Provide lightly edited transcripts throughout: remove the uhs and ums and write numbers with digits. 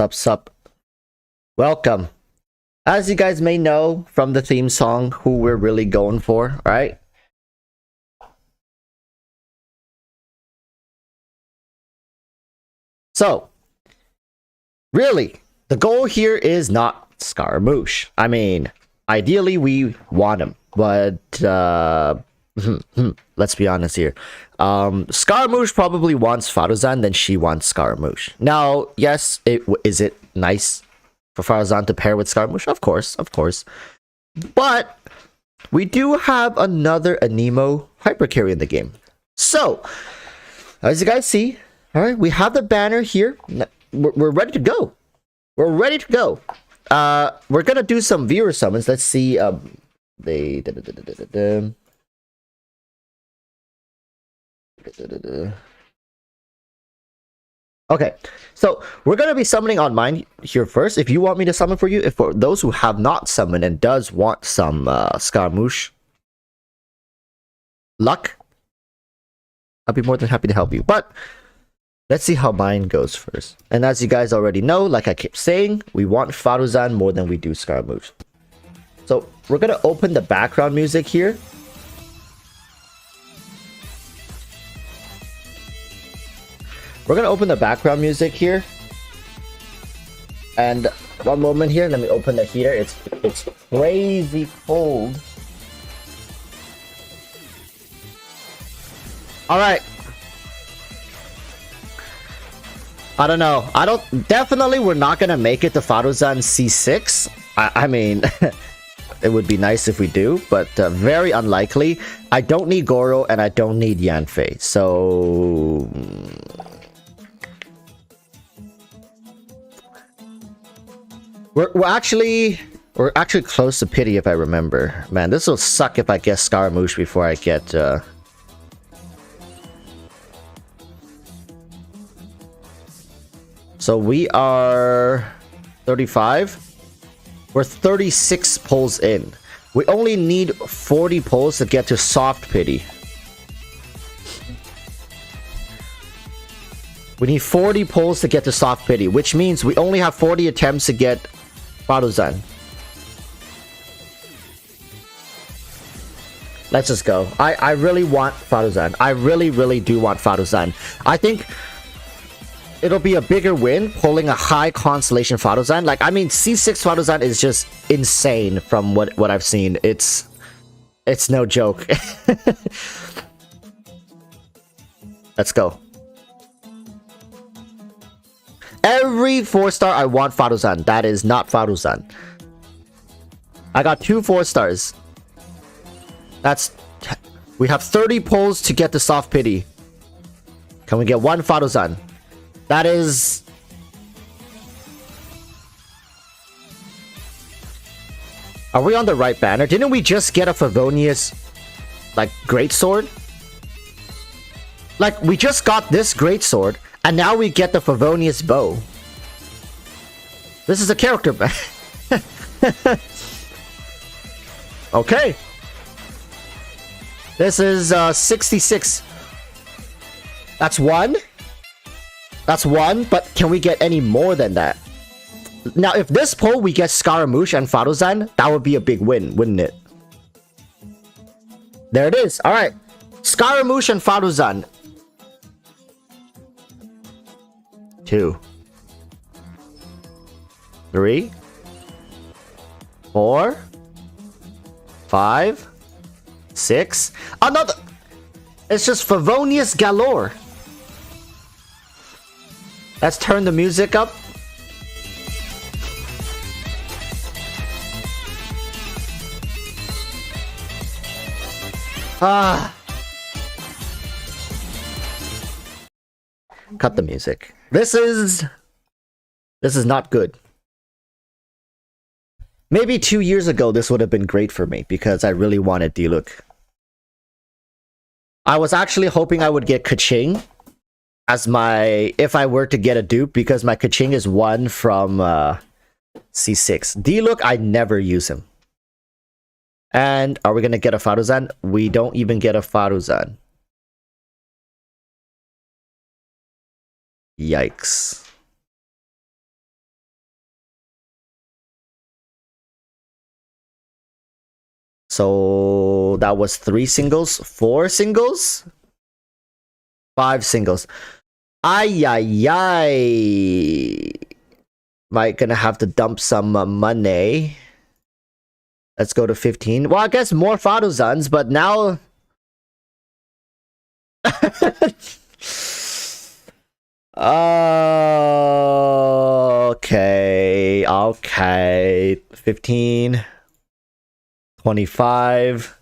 Sup. Welcome. As you guys may know from the theme song, who we're really going for, right? So, really, the goal here is not Scaramouche. I mean, ideally we want him, but let's be honest here. Scaramouche probably wants Faruzan, then she wants Scaramouche. Now, yes, is it nice for Faruzan to pair with Scaramouche? Of course. But we do have another Anemo hyper carry in the game. So, as you guys see, all right, we have the banner here. We're ready to go. We're gonna do some viewer summons. Let's see. Okay, so we're gonna be summoning on mine here first. If you want me to summon for you, if for those who have not summoned and does want some Scaramouche luck, I'll be more than happy to help you. But let's see how mine goes first. And as you guys already know, like I keep saying, we want Faruzan more than we do Scaramouche. So we're gonna open the background music here. We're gonna open the background music here. And one moment here, let me open the heater. It's crazy cold. Alright. I don't know. Definitely we're not gonna make it to Faruzan C6. I mean, it would be nice if we do, but very unlikely. I don't need Goro and I don't need Yanfei. So... We're actually close to pity if I remember. Man, this will suck if I get Scaramouche before I get So we are 35. We're 36 pulls in. We only need 40 pulls to get to soft pity. We need 40 pulls to get to soft pity, which means we only have 40 attempts to get Faruzan. Let's just go. I really want Faruzan. I really do want Faruzan. I think it'll be a bigger win pulling a high constellation Faruzan. Like, I mean, C6 Faruzan is just insane from what I've seen. It's no joke. Let's go. Every 4-star I want Faruzan. That is not Faruzan. I got 2 4-stars. We have 30 pulls to get the soft pity. Can we get 1 Faruzan? That is... Are we on the right banner? Didn't we just get a Favonius, like, greatsword? Like, we just got this greatsword, and now we get the Favonius bow. This is a character banner. Okay. This is 66. That's 1. That's 1, but can we get any more than that? Now, if this pull we get Scaramouche and Faruzan, that would be a big win, wouldn't it? There it is. Alright. Scaramouche and Faruzan. 2. 3. 4. 5. 6. Another. It's just Favonius galore. Let's turn the music up. Cut the music. This is not good. Maybe 2 years ago this would have been great for me because I really wanted Diluc. I was actually hoping I would get Kaching as my, if I were to get a dupe, because my Kaching is 1 from C6. Diluc, I never use him. And are we gonna get a Faruzan? We don't even get a Faruzan. Yikes. So that was 3 singles, 4 singles, 5 singles. Ay, ay, ay. Might gonna have to dump some money. Let's go to 15. Well, I guess more Faruzans, but now... Okay. Okay. 15. 25.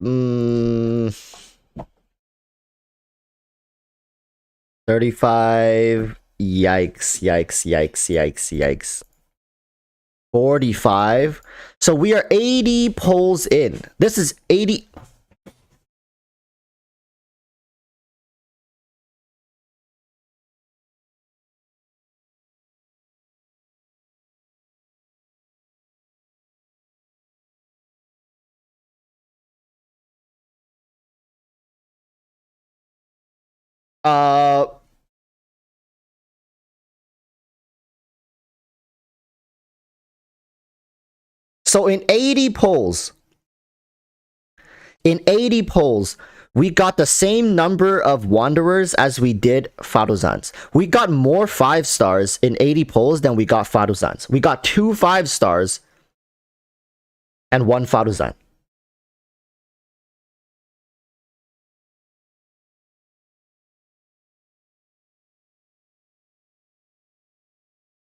Mm, 35. Yikes, yikes, yikes, yikes, yikes. 45. So we are 80 polls in. This is 80. So in 80 polls, we got the same number of Wanderers as we did Faruzans. We got more 5 stars in 80 polls than we got Faruzans. We got 2 5 stars and 1 Faruzan.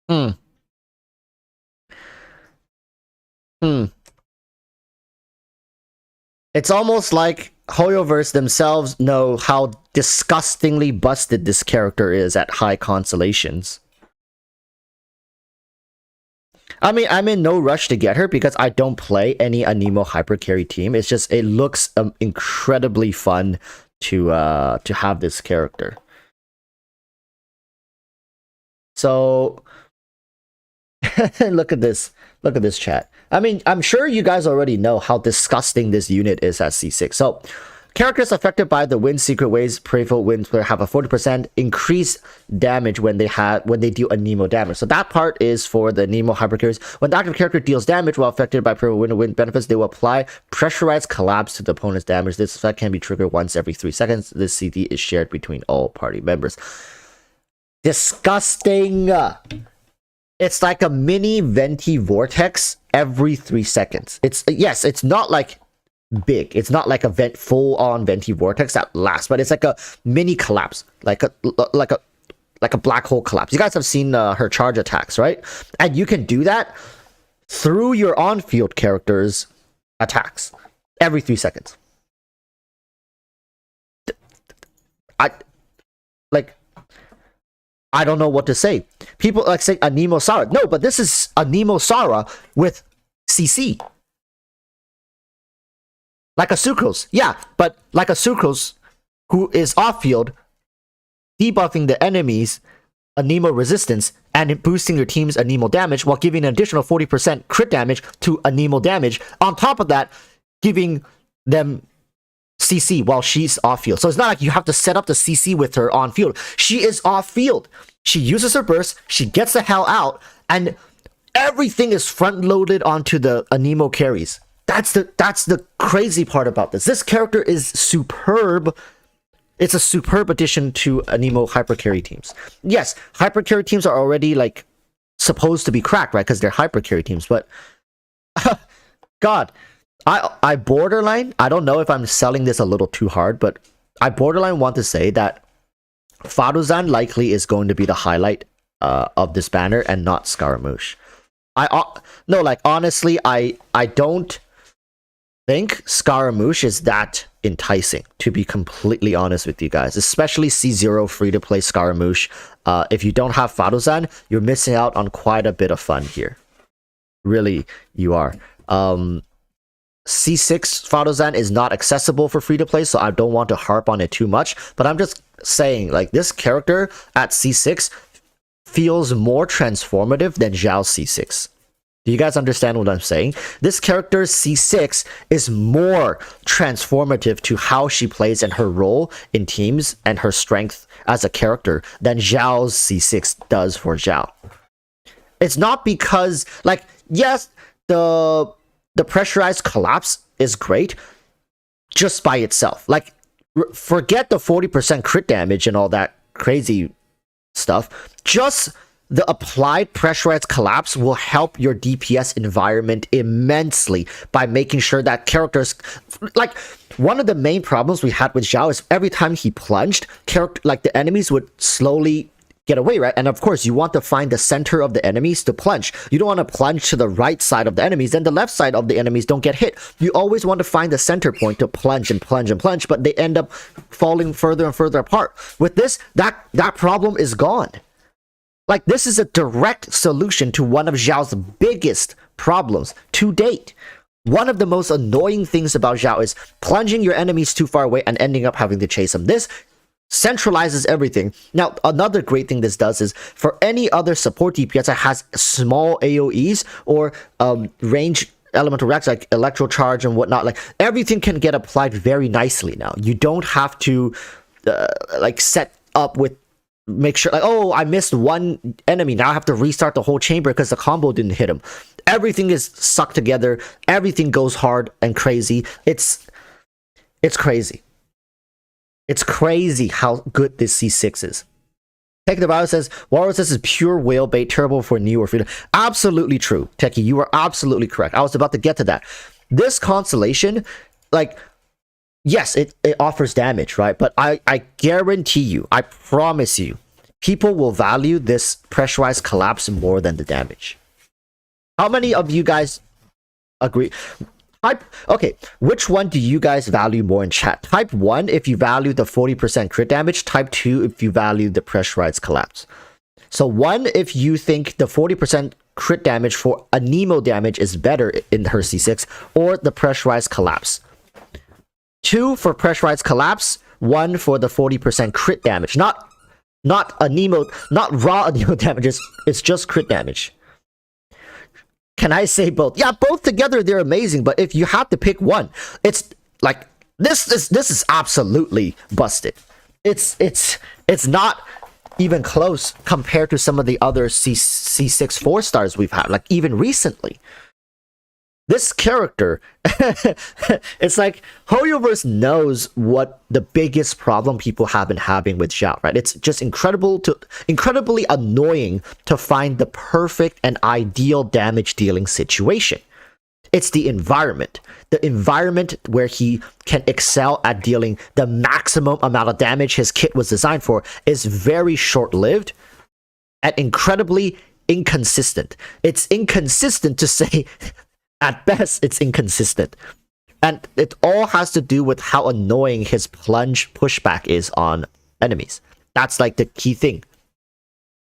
Hmm. Hmm. It's almost like Hoyoverse themselves know how disgustingly busted this character is at high constellations. I mean, I'm in no rush to get her because I don't play any Anemo Hypercarry team. It's just, it looks incredibly fun to have this character. So, look at this. Look at this chat. I mean, I'm sure you guys already know how disgusting this unit is at C6. So, characters affected by the wind secret waves Prayful Wind player have a 40% increased damage when they deal Anemo damage. So that part is for the Anemo Hypercarriers. When the active character deals damage while affected by Prayful Wind or Wind benefits, they will apply pressurized collapse to the opponent's damage. This effect can be triggered once every 3 seconds. This CD is shared between all party members. Disgusting. It's like a mini venti vortex every 3 seconds. It's not like big. It's not like a full-on venti vortex that lasts, but it's like a mini collapse, like a black hole collapse. You guys have seen her charge attacks, right? And you can do that through your on-field characters' attacks every 3 seconds. I don't know what to say. People like say Anemo Sara. No, but this is Anemo Sara with CC. Like a Sucrose. Yeah, but like a Sucrose who is off-field, debuffing the enemy's Anemo resistance and boosting your team's Anemo damage while giving an additional 40% crit damage to Anemo damage. On top of that, giving them CC while she's off-field. So it's not like you have to set up the CC with her on-field. She is off-field. She uses her burst, she gets the hell out, and everything is front-loaded onto the Anemo carries. That's the crazy part about this. This character is superb. It's a superb addition to Anemo Hypercarry teams. Yes, Hypercarry teams are already, like, supposed to be cracked, right? Because they're Hypercarry teams, but... God... I borderline, I don't know if I'm selling this a little too hard, but I borderline want to say that Faruzan likely is going to be the highlight of this banner and not Scaramouche. Honestly, I don't think Scaramouche is that enticing, to be completely honest with you guys, especially C0 free-to-play Scaramouche. If you don't have Faruzan, you're missing out on quite a bit of fun here. Really, you are. C6 Faruzan is not accessible for free-to-play, so I don't want to harp on it too much, but I'm just saying, like, this character at C6 feels more transformative than Zhao's C6. Do you guys understand what I'm saying? This character's C6 is more transformative to how she plays and her role in teams and her strength as a character than Zhao's C6 does for Zhao. It's not because, like, yes, the pressurized collapse is great just by itself. Like, forget the 40% crit damage and all that crazy stuff. Just the applied pressurized collapse will help your DPS environment immensely by making sure that characters... Like, one of the main problems we had with Zhao is every time he plunged, the enemies would slowly get away, right? And of course, you want to find the center of the enemies to plunge. You don't want to plunge to the right side of the enemies, then the left side of the enemies don't get hit. You always want to find the center point to plunge and plunge and plunge, but they end up falling further and further apart. With this, that problem is gone. Like, this is a direct solution to one of Zhao's biggest problems to date. One of the most annoying things about Zhao is plunging your enemies too far away and ending up having to chase them. This centralizes everything. Now, another great thing this does is for any other support DPS that has small AoEs or range elemental reacts like electro charge and whatnot, like, everything can get applied very nicely now. You don't have to like set up with make sure like, oh, I missed one enemy, now I have to restart the whole chamber because the combo didn't hit him. Everything is sucked together, everything goes hard and crazy. It's crazy. It's crazy how good this C6 is. Tech the Virus says, Walrus is pure whale bait, terrible for new or freedom. Absolutely true, Techie. You are absolutely correct. I was about to get to that. This constellation, like, yes, it offers damage, right? But I guarantee you, I promise you, people will value this pressurized collapse more than the damage. How many of you guys agree? Okay, which one do you guys value more in chat? Type 1 if you value the 40% crit damage, type 2 if you value the pressurized collapse. So 1 if you think the 40% crit damage for a Nemo damage is better in her C6, or the pressurized collapse. 2 for pressurized collapse, 1 for the 40% crit damage. Not a Nemo, not raw Nemo damage, it's just crit damage. Can I say both? Yeah, both together they're amazing, but if you have to pick one, it's like this is absolutely busted. It's not even close compared to some of the other C6 4-stars we've had, like even recently. This character, it's like HoYoverse knows what the biggest problem people have been having with Xiao, right? It's just incredibly annoying to find the perfect and ideal damage dealing situation. It's the environment where he can excel at dealing the maximum amount of damage his kit was designed for is very short-lived and incredibly inconsistent. It's inconsistent to say. At best, it's inconsistent. And it all has to do with how annoying his plunge pushback is on enemies. That's like the key thing.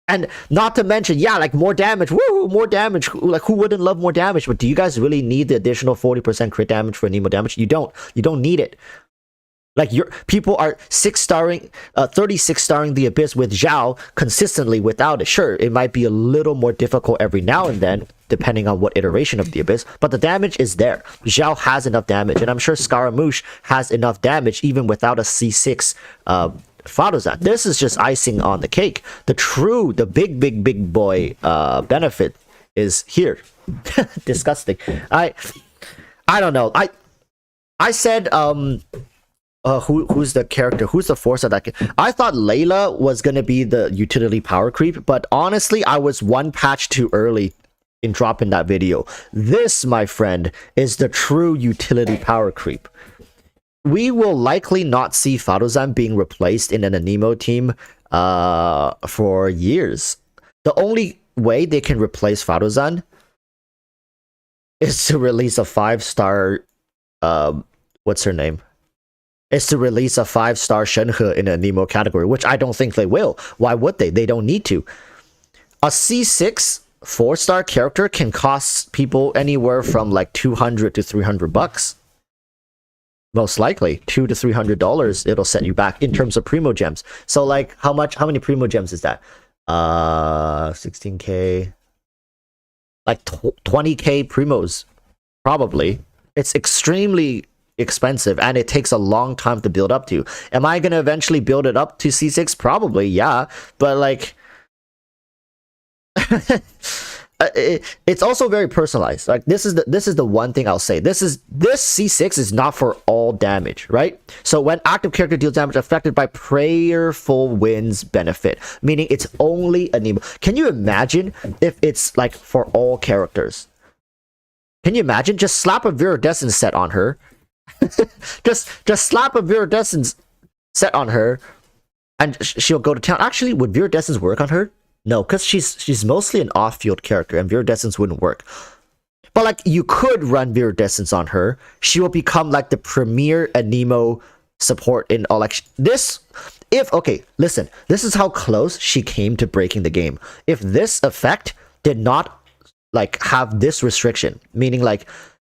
And not to mention, yeah, like more damage. Woo, more damage. Like, who wouldn't love more damage? But do you guys really need the additional 40% crit damage for Nemo damage? You don't. You don't need it. Like, people are 36-starring the Abyss with Xiao consistently without it. Sure, it might be a little more difficult every now and then, depending on what iteration of the Abyss, but the damage is there. Zhao has enough damage, and I'm sure Scaramouche has enough damage even without a C6 Faruzan. This is just icing on the cake. The big boy benefit is here. Disgusting. I don't know. I said who's the character? Who's the force of that? I thought Layla was gonna be the utility power creep, but honestly, I was one patch too early in dropping that video. This, my friend, is the true utility power creep. We will likely not see Faruzan being replaced in an Anemo team for years. The only way they can replace Faruzan is to release a 5-star what's her name? Is to release a 5-star Shenhe in a Nemo category, which I don't think they will. Why would they? They don't need to. A C6 4-star character can cost people anywhere from like $200 to $300. Most likely, $200 to $300 it'll set you back in terms of primo gems. So like how many primo gems is that? 16k, like 20k primos probably. It's extremely expensive and it takes a long time to build up to. Am I gonna eventually build it up to C6? Probably, yeah, but like it's also very personalized. Like this is the one thing I'll say. This C6 is not for all damage, right? So when active character deals damage affected by prayerful winds benefit, meaning it's only a Nemo. Can you imagine if it's like for all characters? Can you imagine? Just slap a Viridescence set on her. just slap a Viridescence set on her and she'll go to town. Actually, would Viridescence work on her? No, because she's mostly an off-field character and Viridescence wouldn't work. But like you could run Viridescence on her. She will become like the premier Anemo support in all like this. Okay, listen, this is how close she came to breaking the game. If this effect did not like have this restriction, meaning like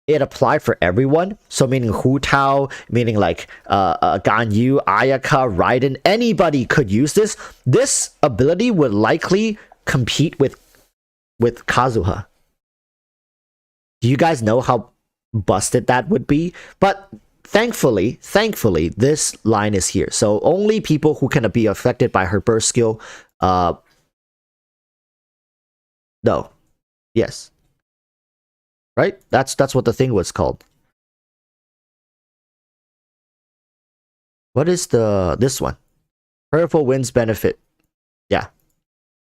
it applied for everyone, so meaning Hu Tao, meaning like Ganyu, Ayaka, Raiden, anybody could use this. This ability would likely compete with Kazuha. Do you guys know how busted that would be? But thankfully, this line is here. So only people who can be affected by her burst skill. No. Yes. Right? That's what the thing was called. What is this one? Prayerful Winds benefit. Yeah.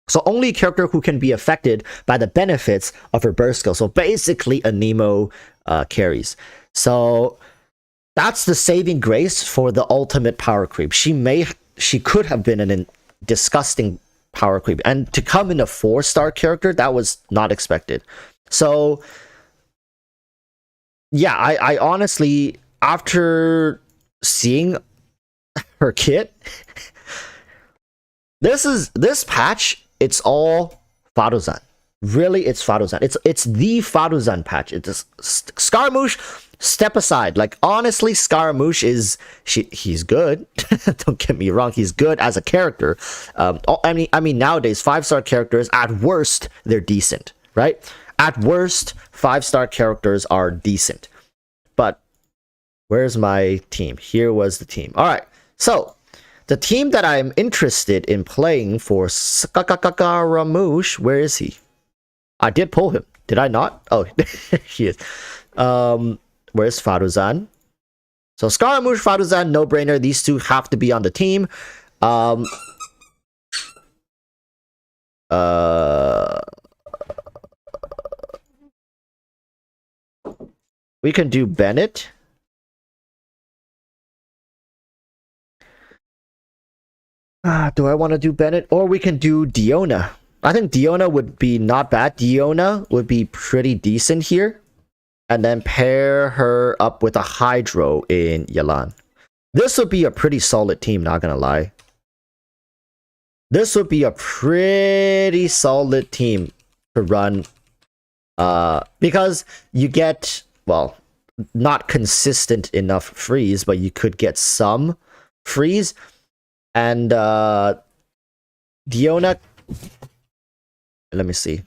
So only character who can be affected by the benefits of her burst skill. So basically a Nemo carries. So that's the saving grace for the ultimate power creep. She could have been an disgusting power creep. And to come in a 4-star character, that was not expected. So yeah, I honestly, after seeing her kit, this patch, it's all Faruzan. Really, it's Faruzan. It's the Faruzan patch. It's Scaramouche. Step aside. Like honestly, Scaramouche he's good. Don't get me wrong, he's good as a character. I mean nowadays 5-star characters at worst they're decent, right? At worst, 5-star characters are decent. But where's my team? Here was the team. All right, so the team that I'm interested in playing for Scaramouche, where is he? I did pull him. Did I not? Oh, he is. Where's Faruzan? So Scaramouche, Faruzan, no-brainer. These two have to be on the team. We can do Bennett. Do I want to do Bennett? Or we can do Diona. I think Diona would be not bad. Diona would be pretty decent here. And then pair her up with a Hydro in Yelan. This would be a pretty solid team, not gonna lie. This would be a pretty solid team to run. Because you get, well, not consistent enough freeze, but you could get some freeze. And Diona, let me see.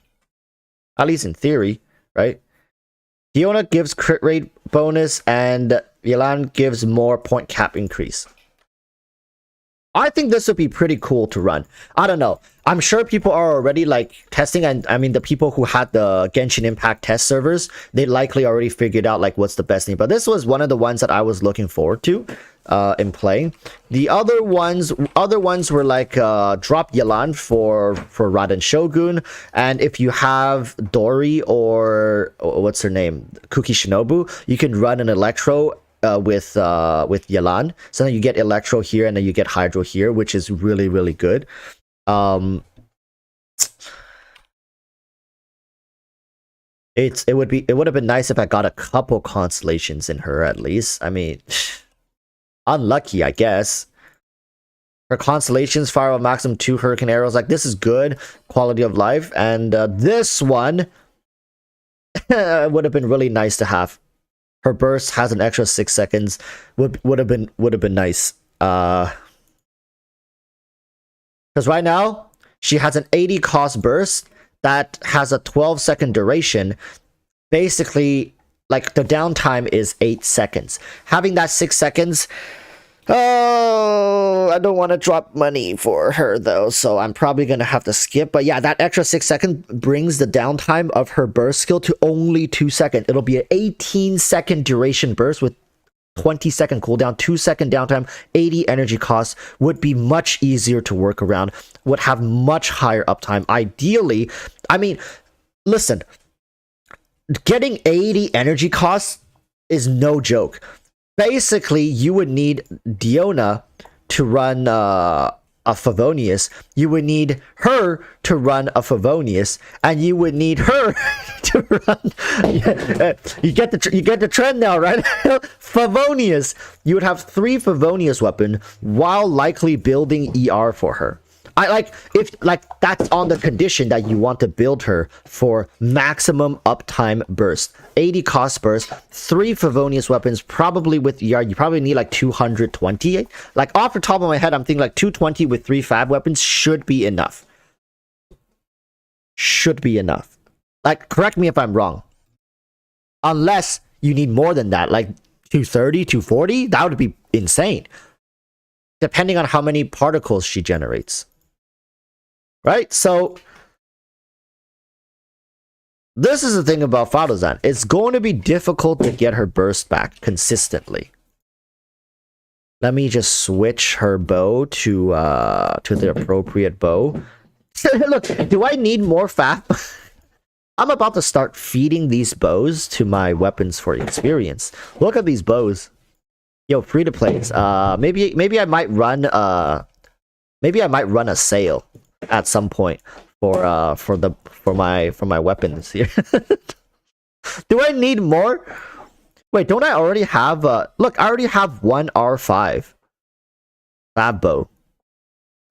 At least in theory, right? Diona gives crit rate bonus and Yelan gives more point cap increase. I think this would be pretty cool to run. I don't know. I'm sure people are already like testing, and I mean the people who had the Genshin Impact test servers, they likely already figured out like what's the best thing. But this was one of the ones that I was looking forward to in playing. The other ones were like drop Yelan for Raden Shogun, and if you have Dori or what's her name, Kuki Shinobu, you can run an Electro with Yelan. So then you get Electro here and then you get Hydro here, which is really, really good. It would have been nice if I got a couple constellations in her at least. I mean, unlucky, I guess. Her constellations fire a maximum 2 hurricane arrows. Like, this is good quality of life, and this one would have been really nice to have. Her burst has an extra 6 seconds. Would have been nice. Because right now she has an 80 cost burst that has a 12-second duration. Basically, like the downtime is 8 seconds. Having that 6 seconds. Oh, I don't want to drop money for her though, so I'm probably gonna have to skip. But yeah, that extra 6 seconds brings the downtime of her burst skill to only 2 seconds. It'll be an 18-second duration burst with 20-second cooldown, 2-second downtime, 80 energy costs. Would be much easier to work around, would have much higher uptime. Ideally, I mean, listen, getting 80 energy costs is no joke. Basically, you would need Diona to run a Favonius. You would need her to run a Favonius, and you would need her to run. You get the trend now, right? Favonius. You would have 3 Favonius weapon while likely building ER for her. That's on the condition that you want to build her for maximum uptime burst. 80 cost burst, 3 Favonius weapons, probably with ER, you probably need like 220. Like off the top of my head, I'm thinking like 220 with 3 Fab weapons should be enough. Should be enough. Like, correct me if I'm wrong. Unless you need more than that, like 230, 240? That would be insane. Depending on how many particles she generates. Right? So this is the thing about Faruzan. It's going to be difficult to get her burst back consistently. Let me just switch her bow to the appropriate bow. Look, do I need more FAP? I'm about to start feeding these bows to my weapons for experience. Look at these bows. Yo, free to plays. Maybe I might run a sale at some point for my weapons here. Do I need more? Wait, don't I already have look, I already have one R5 Fab bow.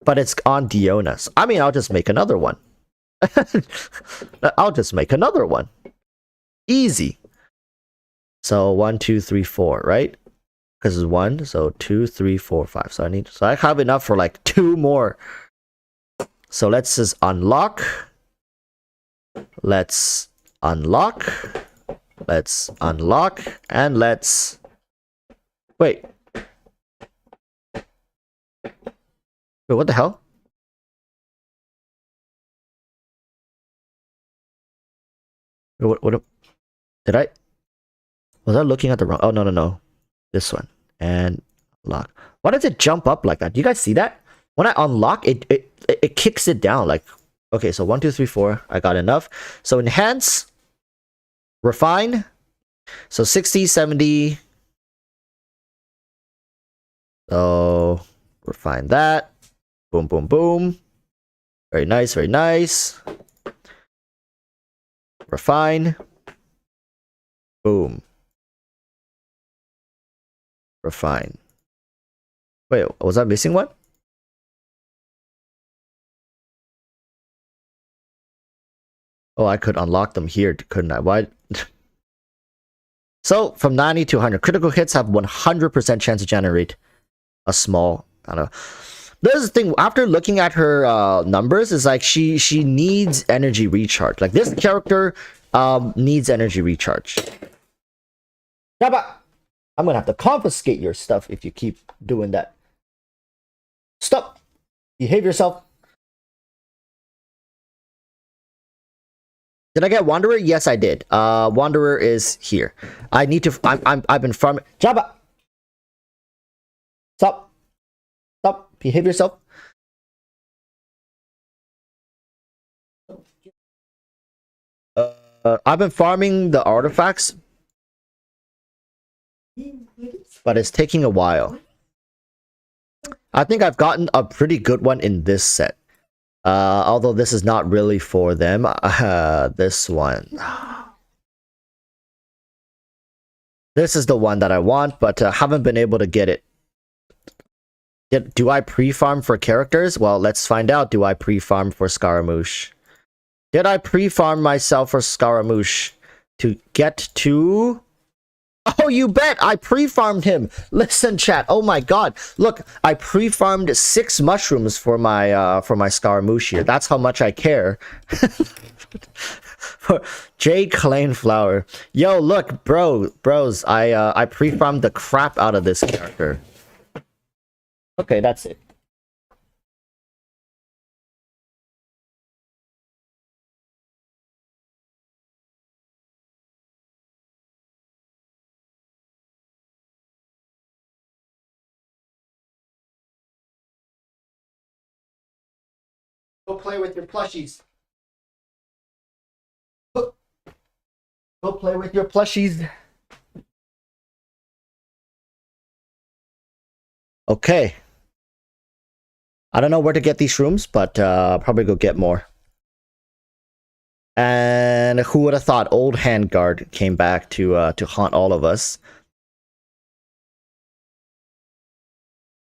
But it's on Diona's. I mean, I'll just make another one. I'll just make another one. Easy. So 1, 2, 3, 4, right? Because it's 1, so 2, 3, 4, 5. So I have enough for like 2 more. So let's just unlock. Let's unlock. Let's unlock. And let's... Wait. Wait, what the hell? What did I... Was I looking at the wrong... Oh, no. This one. And lock. Why does it jump up like that? Do you guys see that? When I unlock, it kicks it down. Like, okay, so 1, 2, 3, 4. I got enough. So enhance. Refine. So 60, 70. So refine that. Boom, boom, boom. Very nice, very nice. Refine. Boom. Refine. Wait, was I missing one? Oh, I could unlock them here, couldn't I? Why? So, from 90 to 100. Critical hits have 100% chance to generate a small... I don't know. This is the thing, after looking at her numbers, is like she needs energy recharge. Like, this character needs energy recharge. Yeah, but I'm gonna have to confiscate your stuff if you keep doing that. Stop! Behave yourself. Did I get Wanderer? Yes, I did. Wanderer is here. I need to... I've been farming... Jabba! Stop! Stop! Behave yourself. I've been farming the artifacts, but it's taking a while. I think I've gotten a pretty good one in this set. Although this is not really for them. This one. This is the one that I want, but haven't been able to get it. Do I pre-farm for characters? Well, let's find out. Do I pre-farm for Scaramouche? Did I pre-farm myself for Scaramouche to get to... Oh, you bet! I pre-farmed him! Listen, chat. Oh my god. Look, I pre-farmed 6 mushrooms for my Scaramouche here. That's how much I care. For J. Flower. Yo, look, bros, I pre-farmed the crap out of this character. Okay, that's it. Go play with your plushies. Go play with your plushies. Okay. I don't know where to get these shrooms, but probably go get more. And who would have thought old Handguard came back to haunt all of us?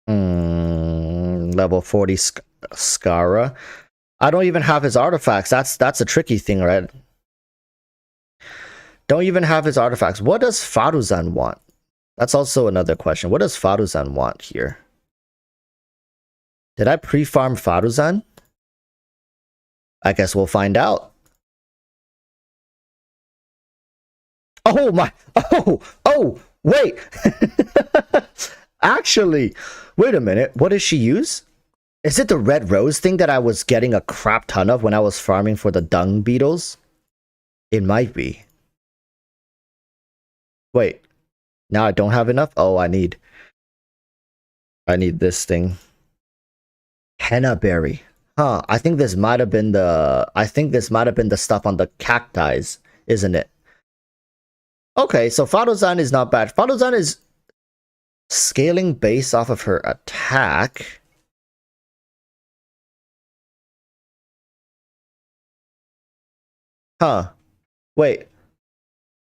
Level 40 Scara. I don't even have his artifacts. That's a tricky thing, right? Don't even have his artifacts. What does Faruzan want? That's also another question. What does Faruzan want here? Did I pre-farm Faruzan? I guess we'll find out. Oh my! Oh! Wait! Actually, wait a minute. What does she use? Is it the red rose thing that I was getting a crap ton of when I was farming for the dung beetles? It might be. Wait. Now I don't have enough? Oh, I need this thing. Henna berry. Huh, I think this might have been the stuff on the cacti, isn't it? Okay, so Faruzan is not bad. Faruzan is scaling based off of her attack. Huh. Wait.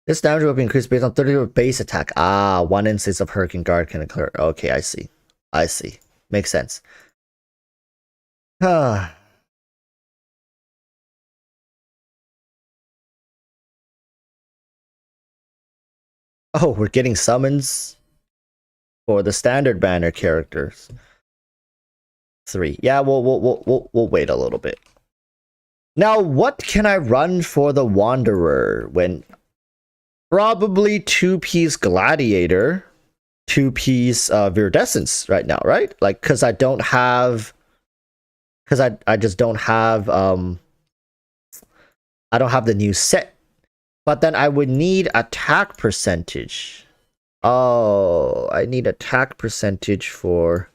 This damage will be increased based on 30 base attack. Ah, 1 instance of Hurricane Guard can occur. Okay, I see. I see. Makes sense. Ah. Oh, we're getting summons for the standard banner characters. 3. Yeah, we'll wait a little bit. Now, what can I run for the Wanderer when probably 2-piece Gladiator, 2-piece Viridescence right now, right? Like, because I don't have, because I just don't have I don't have the new set. But then I would need attack percentage. Oh, I need attack percentage for...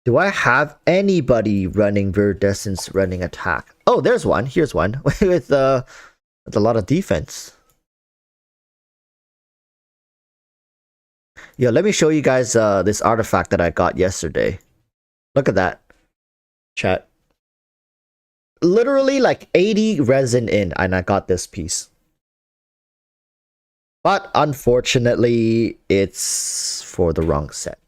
Do I have anybody running Viridescence running attack? Oh, there's one. Here's one with a lot of defense. Yo, let me show you guys this artifact that I got yesterday. Look at that. Chat. Literally like 80 resin in, and I got this piece. But unfortunately, it's for the wrong set.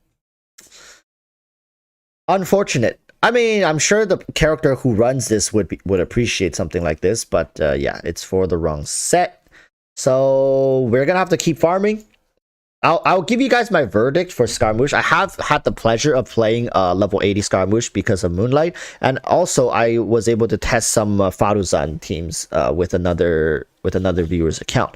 Unfortunate. I mean, I'm sure the character who runs this would appreciate something like this, but yeah, it's for the wrong set. So we're gonna have to keep farming. I'll give you guys my verdict for Scaramouche. I have had the pleasure of playing level 80 Scaramouche because of Moonlight, and also I was able to test some Faruzan teams with another viewer's account.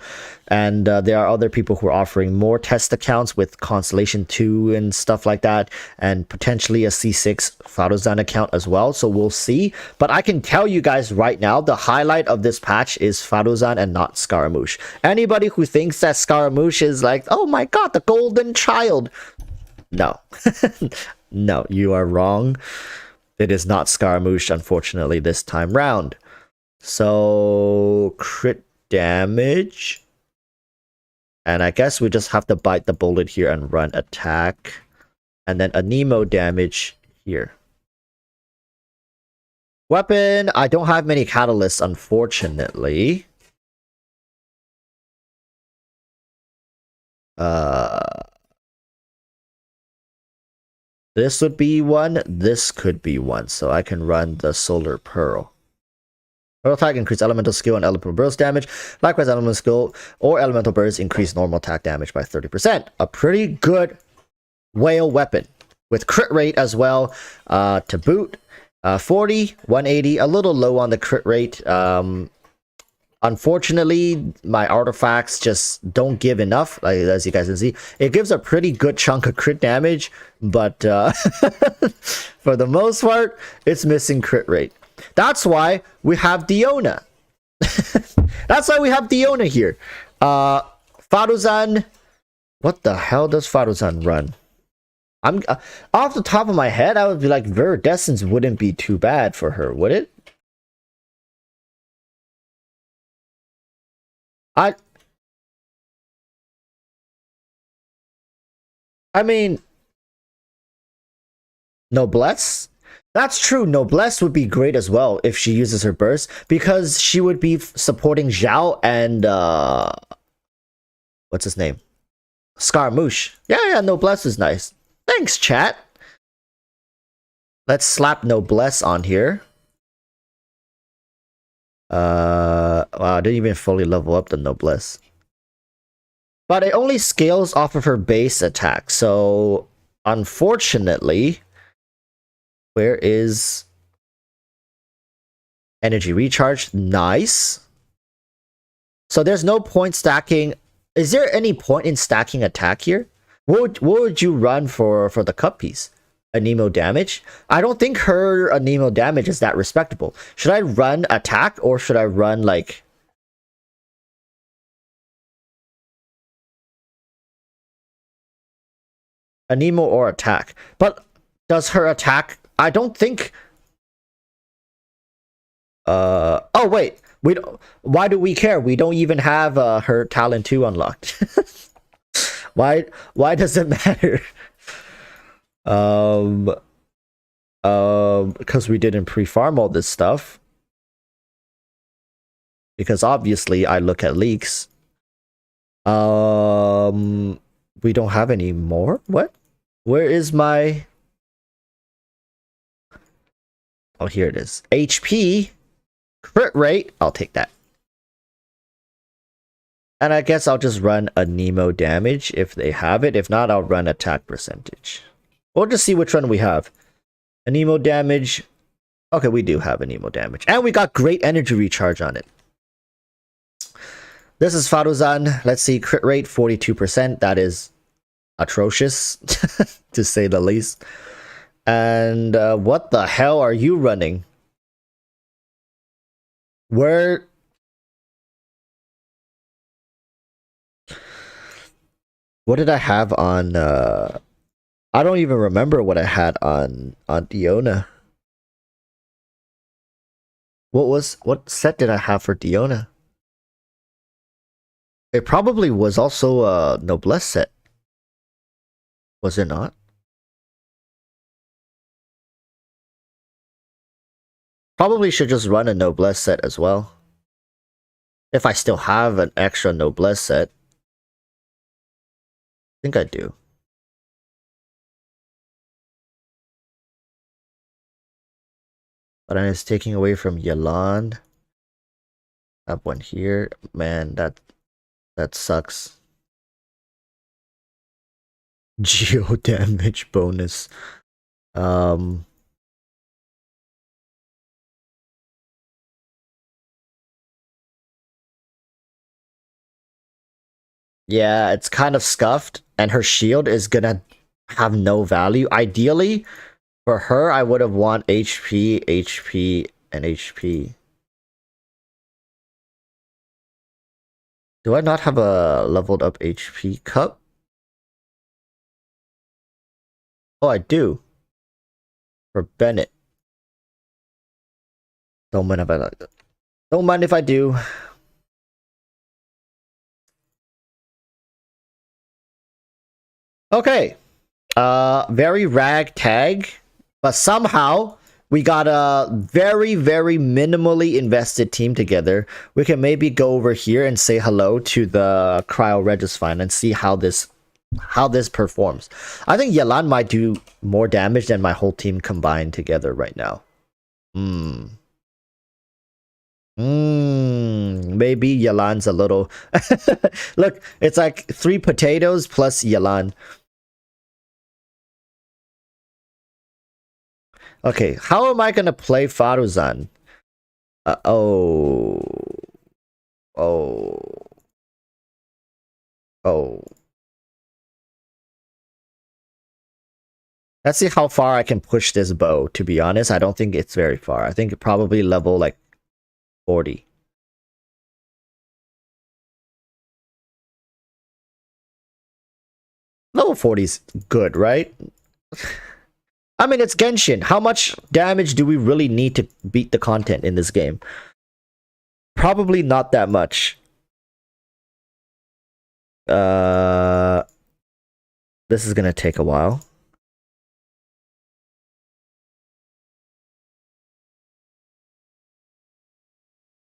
And there are other people who are offering more test accounts with Constellation 2 and stuff like that, and potentially a C6 Faruzan account as well. So we'll see. But I can tell you guys right now, the highlight of this patch is Faruzan and not Scaramouche. Anybody who thinks that Scaramouche is like, oh my god, the golden child. No. No, you are wrong. It is not Scaramouche, unfortunately, this time round. So, crit damage. And I guess we just have to bite the bullet here and run attack. And then Anemo damage here. Weapon, I don't have many catalysts, unfortunately. This would be one, this could be one. So I can run the Solar Pearl. Pearl attack increase elemental skill and elemental burst damage. Likewise, elemental skill or elemental burst increase normal attack damage by 30%. A pretty good whale weapon with crit rate as well to boot. 40, 180, a little low on the crit rate. Unfortunately, my artifacts just don't give enough, like, as you guys can see. It gives a pretty good chunk of crit damage, but for the most part, it's missing crit rate. That's why we have Diona. That's why we have Diona here. Faruzan. What the hell does Faruzan run? I'm off the top of my head, I would be like, Viridescence wouldn't be too bad for her, would it? I mean, Noblesse? That's true. Noblesse would be great as well if she uses her burst, because she would be supporting Zhao and what's his name? Scaramouche. Yeah, Noblesse is nice. Thanks, chat. Let's slap Noblesse on here. Wow, I didn't even fully level up the Noblesse. But it only scales off of her base attack, so unfortunately, where is energy recharge? Nice. So there's no point stacking Is there any point in stacking attack here? What would you run for the cup piece? Anemo damage? I don't think her Anemo damage is that respectable. Should I run attack or should I run like Anemo or attack? But does her attack? I don't think. Oh wait, we don't. Why do we care? We don't even have her talent 2 unlocked. Why does it matter? Because we didn't pre-farm all this stuff. Because obviously I look at leaks. We don't have any more? What? Where is my... Oh, here it is. HP. Crit rate. I'll take that. And I guess I'll just run Anemo damage if they have it. If not, I'll run attack percentage. We'll just see which one we have. Anemo damage. Okay, we do have Anemo damage. And we got great energy recharge on it. This is Faruzan. Let's see. Crit rate 42%. That is atrocious, to say the least. And what the hell are you running? Where... What did I have on... I don't even remember what I had on Diona. What set did I have for Diona? It probably was also a Noblesse set. Was it not? Probably should just run a Noblesse set as well. If I still have an extra Noblesse set. I think I do. But then it's taking away from Yelan. I have one here. Man, that sucks. Geo damage bonus. Yeah, it's kind of scuffed, and her shield is gonna have no value. Ideally, for her, I would have want HP, HP, and HP. Do I not have a leveled up HP cup? Oh, I do. For Bennett. Don't mind if I do. Okay. Very ragtag, but somehow we got a very, very minimally invested team together. We can maybe go over here and say hello to the Cryo Regisfine and see how this performs. I think Yelan might do more damage than my whole team combined together right now. Maybe Yelan's a little... Look, it's like 3 potatoes plus Yelan. Okay, how am I gonna play Faruzan? Oh. Let's see how far I can push this bow. To be honest, I don't think it's very far. I think probably level like 40. Level 40 is good, right? I mean, it's Genshin. How much damage do we really need to beat the content in this game? Probably not that much. This is gonna take a while.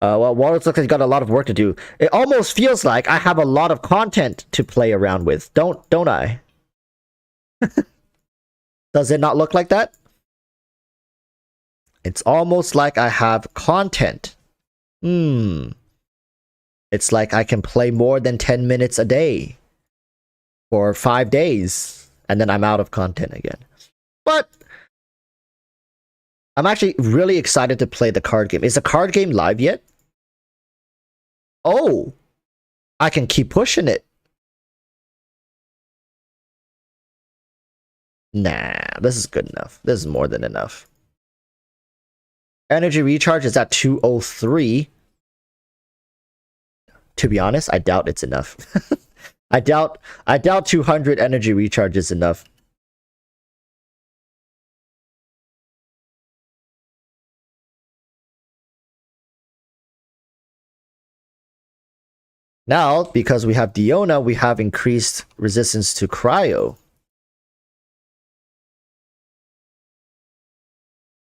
Well, Walrus looks like he's got a lot of work to do. It almost feels like I have a lot of content to play around with. Don't I? Does it not look like that? It's almost like I have content. It's like I can play more than 10 minutes a day for 5 days, and then I'm out of content again. But I'm actually really excited to play the card game. Is the card game live yet? Oh, I can keep pushing it. Nah, this is good enough. This is more than enough. Energy recharge is at 203. To be honest, I doubt it's enough. I doubt 200 energy recharge is enough. Now, because we have Diona, we have increased resistance to cryo.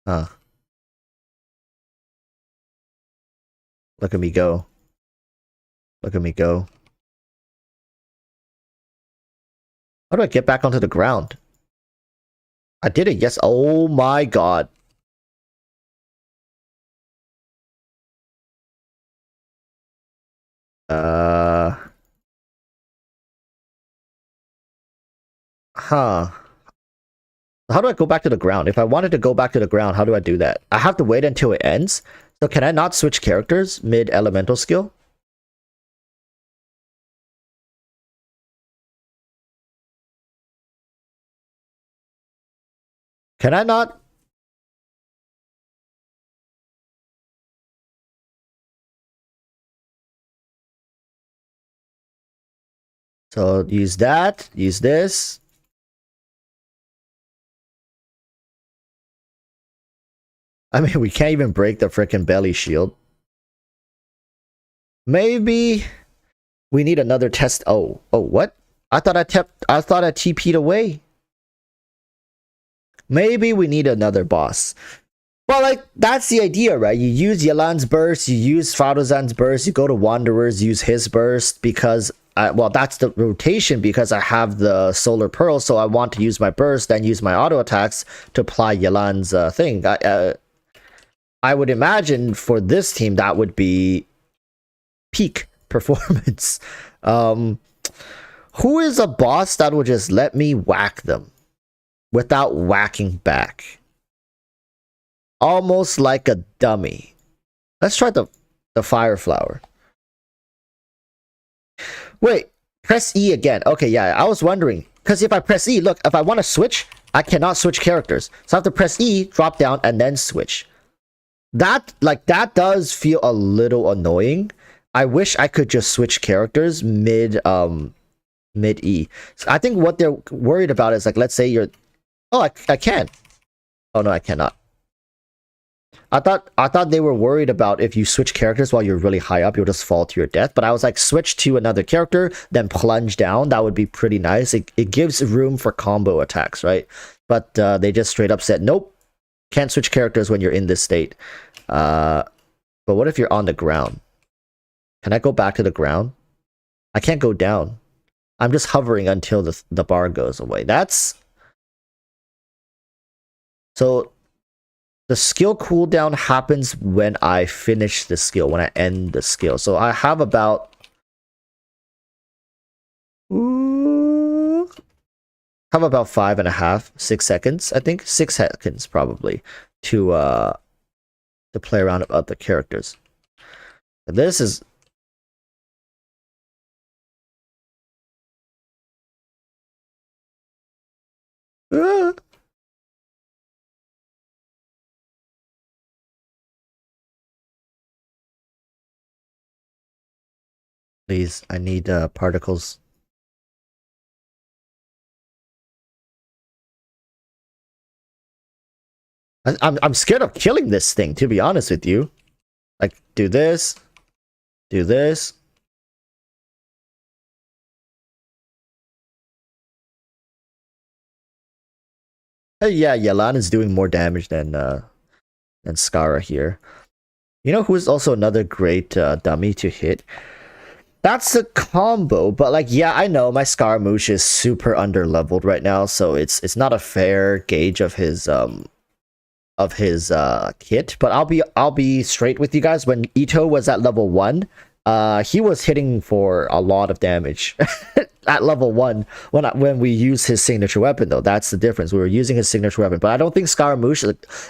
Huh. Look at me go. Look at me go. How do I get back onto the ground? I did it, yes. Oh my god. Huh. How do I go back to the ground? If I wanted to go back to the ground, how do I do that? I have to wait until it ends? So can I not switch characters mid-elemental skill? Can I not? So use that, use this. I mean, we can't even break the freaking belly shield. Maybe we need another test. Oh, what? I thought I TP'd away. Maybe we need another boss. Well, like, that's the idea, right? You use Yelan's burst, you use Faruzan's burst, you go to Wanderers, use his burst, because, well, that's the rotation, because I have the Solar Pearl, so I want to use my burst, then use my auto attacks to apply Yelan's thing. I would imagine for this team, that would be peak performance. Who is a boss that would just let me whack them without whacking back? Almost like a dummy. Let's try the fire flower. Wait, press E again. Okay, yeah, I was wondering. Because if I press E, look, if I want to switch, I cannot switch characters. So I have to press E, drop down, and then switch. That does feel a little annoying. I wish I could just switch characters mid E. So I think what they're worried about is, like, let's say you're... Oh, I can. Oh, no, I cannot. I thought they were worried about if you switch characters while you're really high up, you'll just fall to your death. But I was like, switch to another character, then plunge down. That would be pretty nice. It gives room for combo attacks, right? But they just straight up said, nope, can't switch characters when you're in this state. But what if you're on the ground? Can I go back to the ground? I can't go down. I'm just hovering until the bar goes away. That's... So... the skill cooldown happens when I finish the skill, when I end the skill. So I have about... have about 5.5, 6 seconds, I think. 6 seconds, probably, to play around with other characters. This is... Please, I need particles. I'm scared of killing this thing, to be honest with you. Like, do this. Do this. Hey, yeah, Yelan is doing more damage than Skara here. You know who's also another great dummy to hit? That's a combo, but like, yeah, I know my Scaramouche is super underleveled right now, so it's not a fair gauge of his kit. But I'll be straight with you guys. When Ito was at level 1, he was hitting for a lot of damage at level 1 when we use his signature weapon, though. That's the difference. We were using his signature weapon, but I don't think Scaramouche,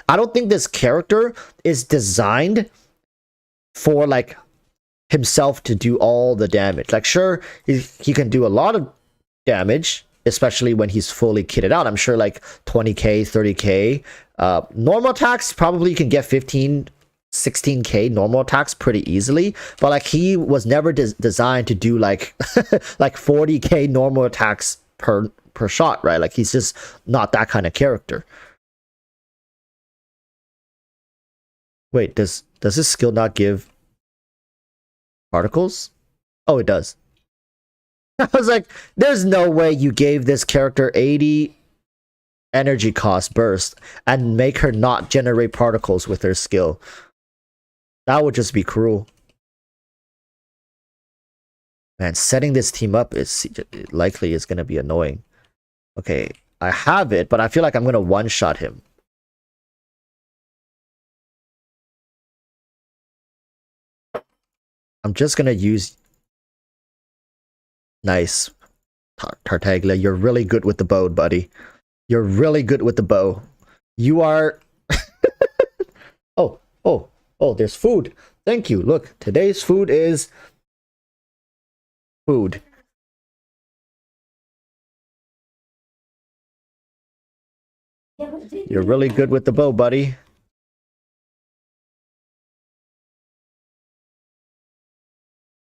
I don't think this character is designed for like himself to do all the damage. Like, sure, he can do a lot of damage, especially when he's fully kitted out. I'm sure like 20k, 30k. Normal attacks probably you can get 15, 16k normal attacks pretty easily, but like he was never designed to do like like 40k normal attacks per shot, right? Like he's just not that kind of character. Wait, does this skill not give particles? Oh, it does. I was like, there's no way you gave this character 80 energy cost burst and make her not generate particles with her skill. That would just be cruel. Man, setting this team up is likely is going to be annoying. Okay, I have it, but I feel like I'm going to one-shot him. I'm just going to use... Nice. Tartaglia, you're really good with the bow, buddy. You're really good with the bow. You are... Oh, there's food. Thank you. Look, today's food is... food. You're really good with the bow, buddy.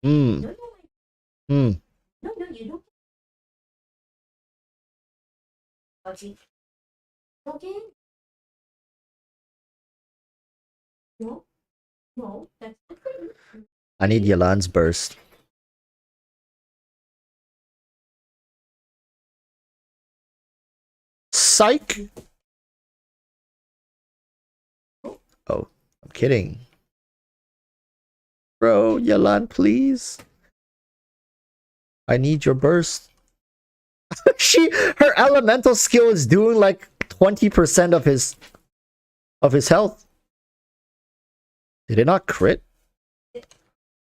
No, you don't. Okay. No, that's I need Yelan's burst. Psych! Oh, I'm kidding. Bro, Yelan, please. I need your burst. Her elemental skill is doing like 20% of his health. Did it not crit?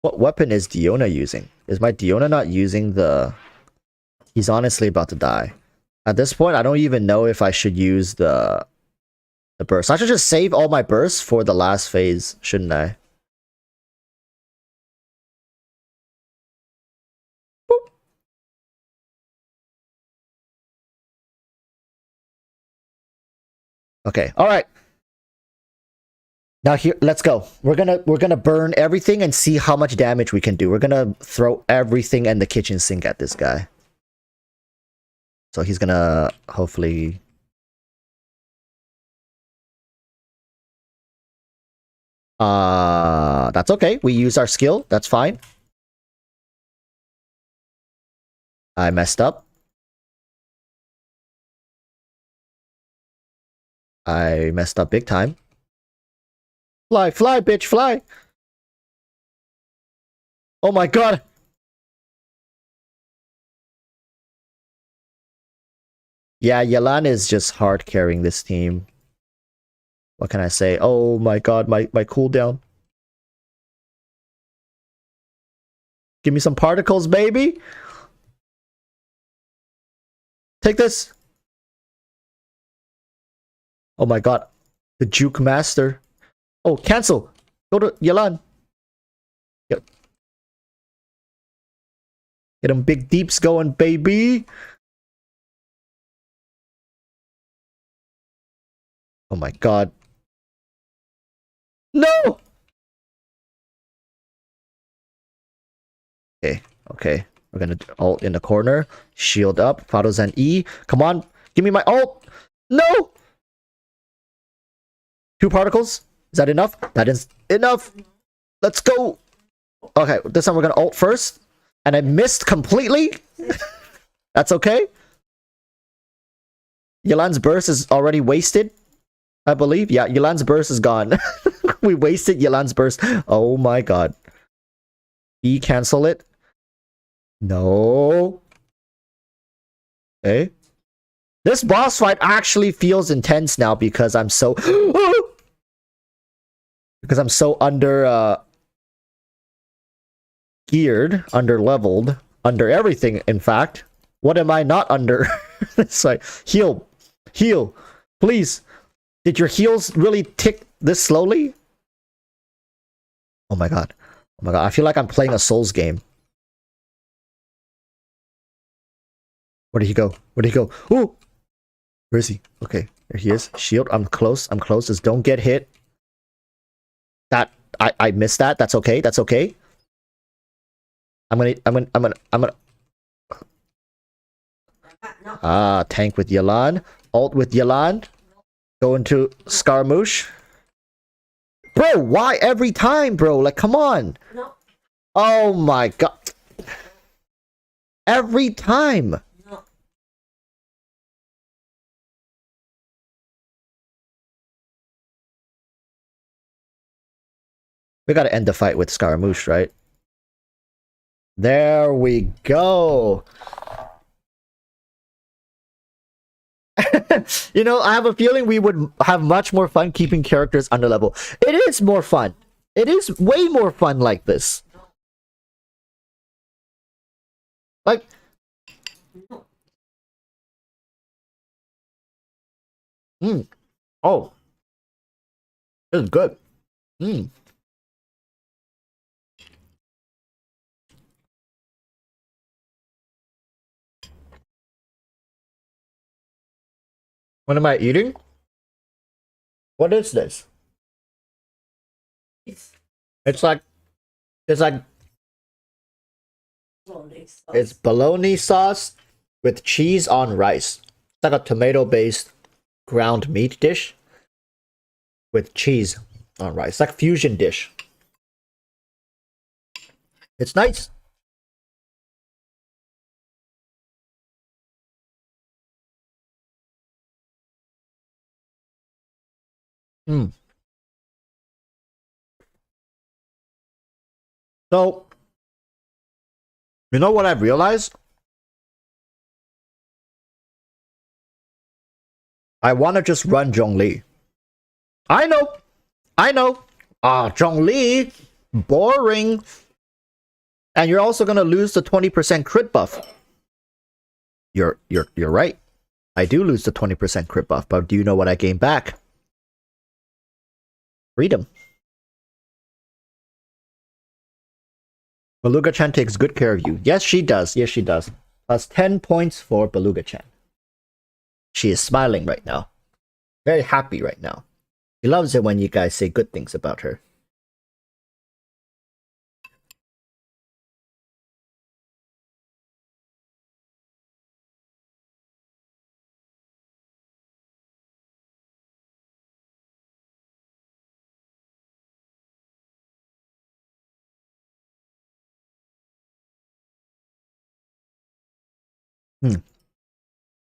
What weapon is Diona using? Is my Diona not using the... He's honestly about to die. At this point, I don't even know if I should use the burst. I should just save all my bursts for the last phase, shouldn't I? Boop. Okay, alright. Now here, let's go. We're gonna burn everything and see how much damage we can do. We're gonna throw everything in the kitchen sink at this guy. So he's gonna hopefully... That's okay. We use our skill. That's fine. I messed up. I messed up big time. Fly, fly, bitch, fly! Oh my god! Yeah, Yelan is just hard carrying this team. What can I say? Oh my god, my cooldown. Give me some particles, baby! Take this! Oh my god. The Juke Master. Oh, cancel! Go to Yelan. Yep. Get them big deeps going, baby! Oh my god. No! Okay. We're gonna ult in the corner. Shield up. Faruzan E. Come on. Give me my ult! No! 2 particles? Is that enough? That is enough! Let's go! Okay, this time we're gonna ult first. And I missed completely. That's okay. Yelan's burst is already wasted, I believe. Yeah, Yelan's burst is gone. We wasted Yelan's burst. Oh my god. E, cancel it. No. Okay. This boss fight actually feels intense now because I'm so... because I'm so under... geared, under leveled, under everything, in fact. What am I not under? It's like, heal, please. Did your heals really tick this slowly? Oh my god. I feel like I'm playing a Souls game. Where did he go? Where did he go? Oh! Where is he? Okay, there he is. Shield. I'm close. I'm close. Just don't get hit. That I missed that. That's okay. That's okay. I'm gonna tank with Yalan. Ult with Yalan. Go into Scaramouche. Bro, why every time, bro? Like, come on. No. Oh my god. Every time. No. We gotta end the fight with Scaramouche, right? There we go. You know, I have a feeling we would have much more fun keeping characters under level. It is more fun. It is way more fun like this. Like, oh, this is good. What am I eating? What is this? It's like it's bologna sauce with cheese on rice. It's like a tomato-based ground meat dish with cheese on rice. It's like a fusion dish. It's nice. So, you know what I've realized? I want to just run Zhongli. I know. Zhongli, boring. And you're also gonna lose the 20% crit buff. You're right. I do lose the 20% crit buff, but do you know what I gain back? Freedom. Beluga-chan takes good care of you. Yes, she does. Yes, she does. Plus 10 points for Beluga-chan. She is smiling right now. Very happy right now. She loves it when you guys say good things about her.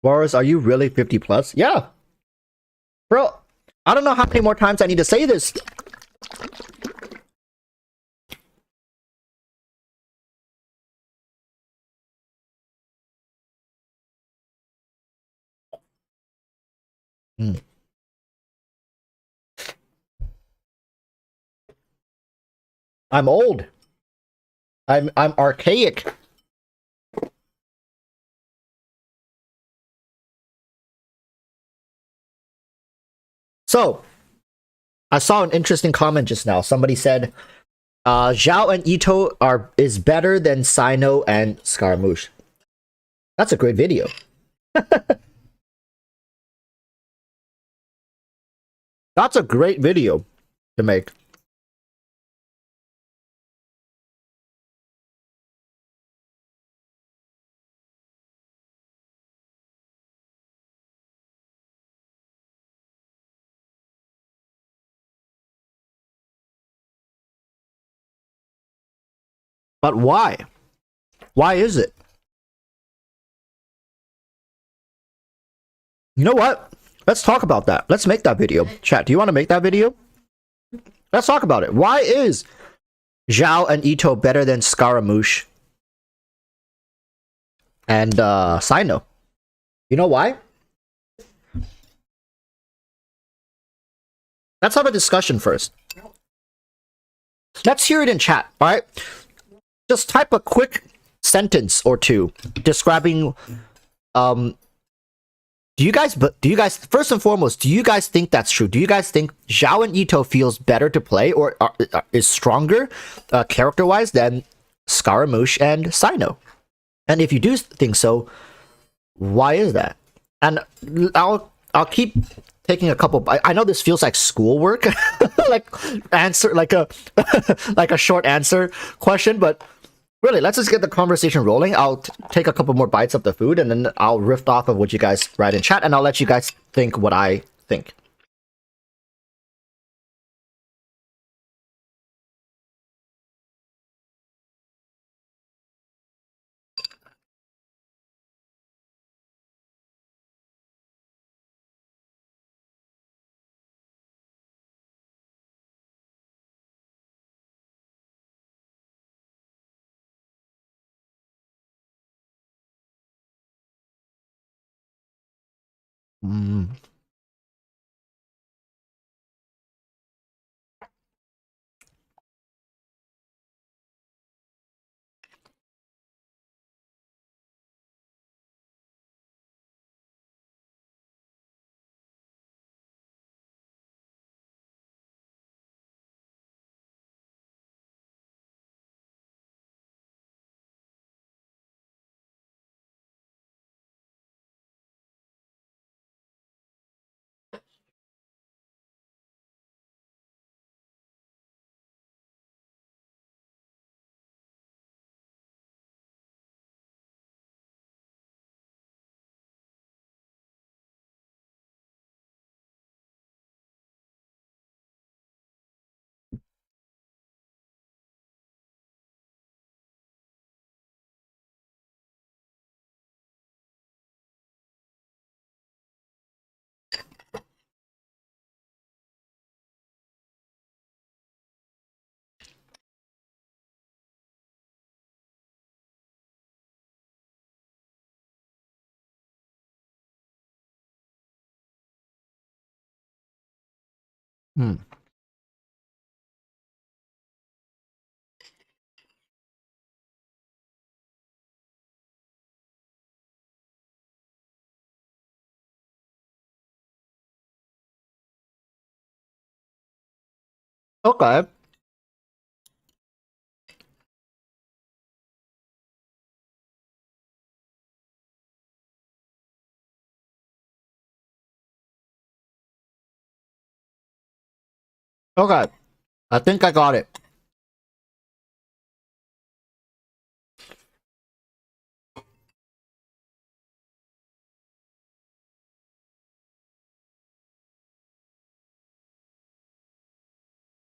Walruss, are you really 50 plus? Yeah. Bro, I don't know how many more times I need to say this. I'm old. I'm archaic. So, I saw an interesting comment just now. Somebody said, Zhao and Ito is better than Sino and Scaramouche. That's a great video. That's a great video to make. But why? Why is it? You know what? Let's talk about that. Let's make that video. Chat, do you want to make that video? Let's talk about it. Why is Zhao and Ito better than Scaramouche and Sino? You know why? Let's have a discussion first. Let's hear it in chat, alright? Just type a quick sentence or two describing do you guys first and foremost, do you guys think that's true? Do you guys think Zhao and Ito feels better to play or is stronger character-wise than Scaramouche and Sino? And if you do think so, Why is that? And I'll keep taking a couple. I know this feels like schoolwork, like answer like a like a short answer question, but really, let's just get the conversation rolling. I'll take a couple more bites of the food, and then I'll riff off of what you guys write in chat, and I'll let you guys think what I think. Mm, hmm. Okay. Okay. I think I got it.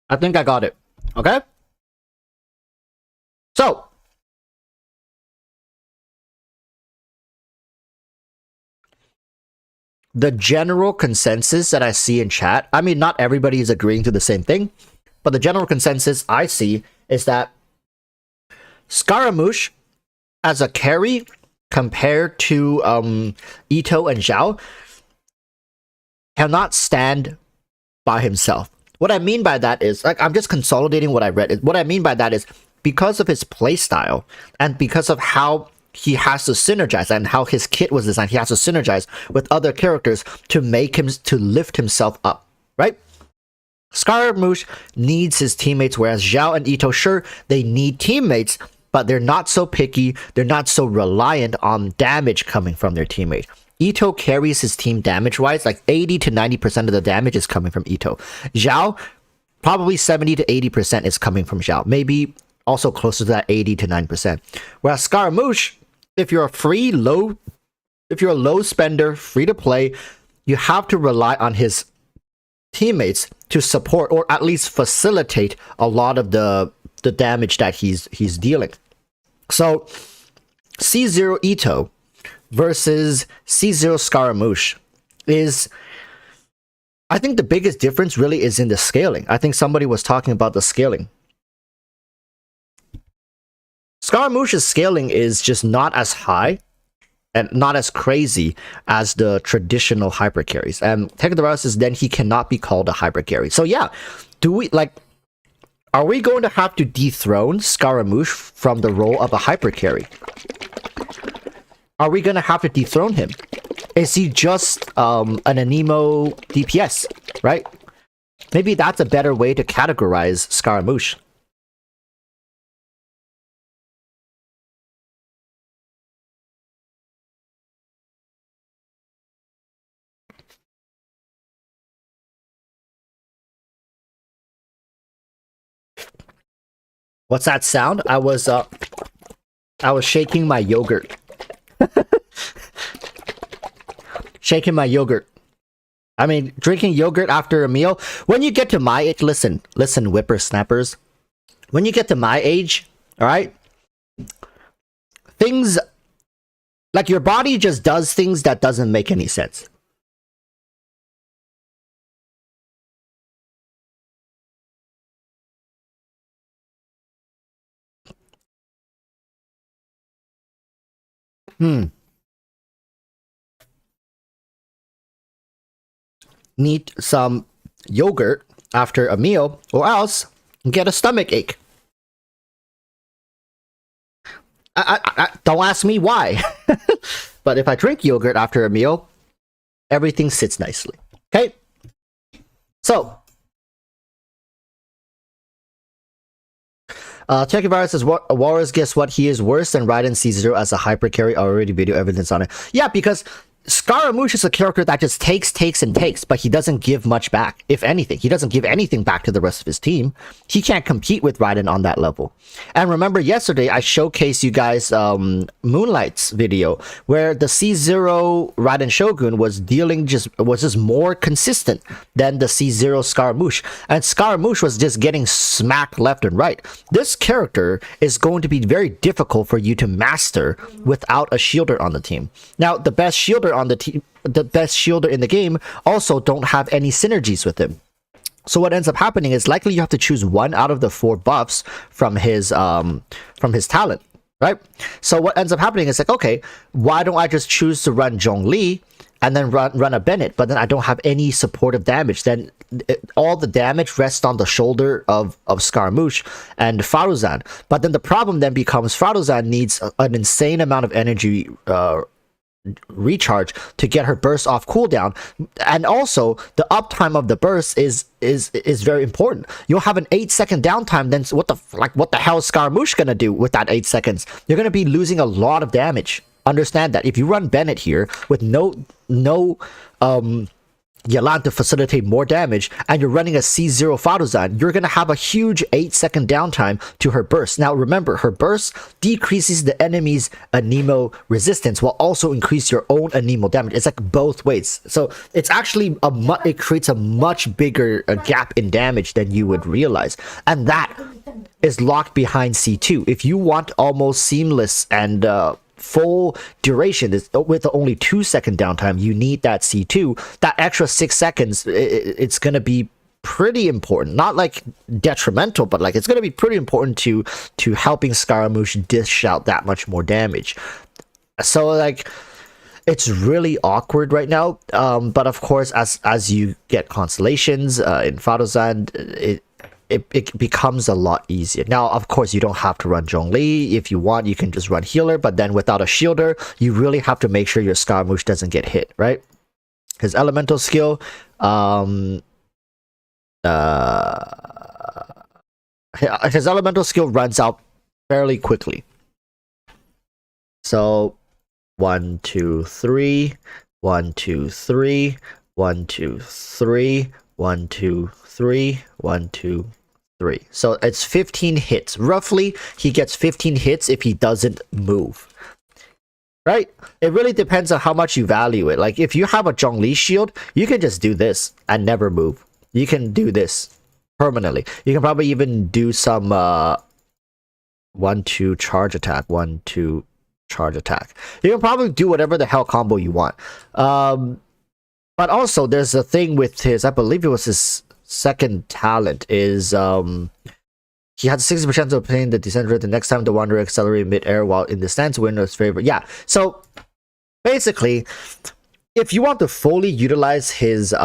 I think I got it. Okay. So the general consensus that I see in chat, I mean, not everybody is agreeing to the same thing, but the general consensus I see is that Scaramouche as a carry compared to Ito and Zhao cannot stand by himself. What I mean by that is, like, I'm just consolidating what I read. What I mean by that is because of his playstyle and because of how he has to synergize and how his kit was designed, he has to synergize with other characters to make him to lift himself up, right? Scaramouche needs his teammates, whereas Zhao and Ito, sure, they need teammates, but they're not so picky, they're not so reliant on damage coming from their teammate. Ito carries his team damage-wise, like 80 to 90% of the damage is coming from Ito. Zhao, probably 70 to 80% is coming from Zhao. Maybe also closer to that 80 to 9%. Whereas Scaramouche, if you're a low spender, free to play, you have to rely on his teammates to support or at least facilitate a lot of the damage that he's dealing. So C0 Ito versus C0 Scaramouche is, I think the biggest difference really is in the scaling. I think somebody was talking about the scaling. Scaramouche's scaling is just not as high and not as crazy as the traditional hyper carries. And EroticWalruss is then he cannot be called a hyper carry. So yeah, are we going to have to dethrone Scaramouche from the role of a hyper carry? Are we going to have to dethrone him? Is he just an Anemo DPS, right? Maybe that's a better way to categorize Scaramouche. What's that sound? I was shaking my yogurt. Shaking my yogurt. I mean, drinking yogurt after a meal. When you get to my age, listen, whippersnappers. When you get to my age, all right, things like your body just does things that doesn't make any sense. Need some yogurt after a meal, or else get a stomach ache. I don't ask me why. But if I drink yogurt after a meal, everything sits nicely. Okay? So, Techievirus says, Walrus, guess what? He is worse than Raiden C0 as a hyper carry. Already video evidence on it. Yeah, because Scaramouche is a character that just takes, but he doesn't give much back. If anything, he doesn't give anything back to the rest of his team. He can't compete with Raiden on that level. And remember, yesterday I showcased you guys Moonlight's video where the C0 Raiden Shogun was just more consistent than the C0 Scaramouche, and Scaramouche was just getting smacked left and right. This character is going to be very difficult for you to master without a shielder on the team. Now, the best shielder on the team, the best shielder in the game, also don't have any synergies with him. So what ends up happening is likely you have to choose one out of the 4 buffs from his talent, right? So what ends up happening is like, okay, why don't I just choose to run Zhongli and then run a Bennett, but then I don't have any supportive damage? Then all the damage rests on the shoulder of Scaramouche and Faruzan. But then the problem then becomes Faruzan needs an insane amount of energy recharge to get her burst off cooldown, and also the uptime of the burst is very important. You'll have an 8-second downtime, then what the hell is Scaramouche gonna do with that 8 seconds? You're gonna be losing a lot of damage. Understand that. If you run Bennett here with no Yalan to facilitate more damage, and you're running a C0 Faruzan, you're going to have a huge 8-second downtime to her burst. Now remember, her burst decreases the enemy's anemo resistance while also increase your own anemo damage. It's like both ways. So it's actually it creates a much bigger gap in damage than you would realize. And that is locked behind C2. If you want almost seamless and full duration with only 2-second downtime, you need that C2. That extra 6 seconds, it's going to be pretty important. Not like detrimental, but like it's going to be pretty important to helping Scaramouche dish out that much more damage. So like it's really awkward right now. But of course, as you get constellations in Faruzan, it becomes a lot easier. Now, of course, you don't have to run Zhongli. If you want, you can just run healer, but then without a shielder, you really have to make sure your Scaramouche doesn't get hit, right? His elemental skill, his elemental skill runs out fairly quickly. So 1, 2, 3, 1, 2, 3, 1, 2, 3, 1, 2, 3, 1, 2, 3. So it's 15 hits. Roughly, he gets 15 hits if he doesn't move. Right? It really depends on how much you value it. Like, if you have a Zhongli shield, you can just do this and never move. You can do this permanently. You can probably even do some 1, 2 charge attack, 1, 2 charge attack. You can probably do whatever the hell combo you want. But also, there's a thing with his, I believe it was his second talent, is he had 60% of obtaining the descent rate the next time the Wanderer accelerates mid-air while in the stance winner's favor. Yeah, so basically, if you want to fully utilize his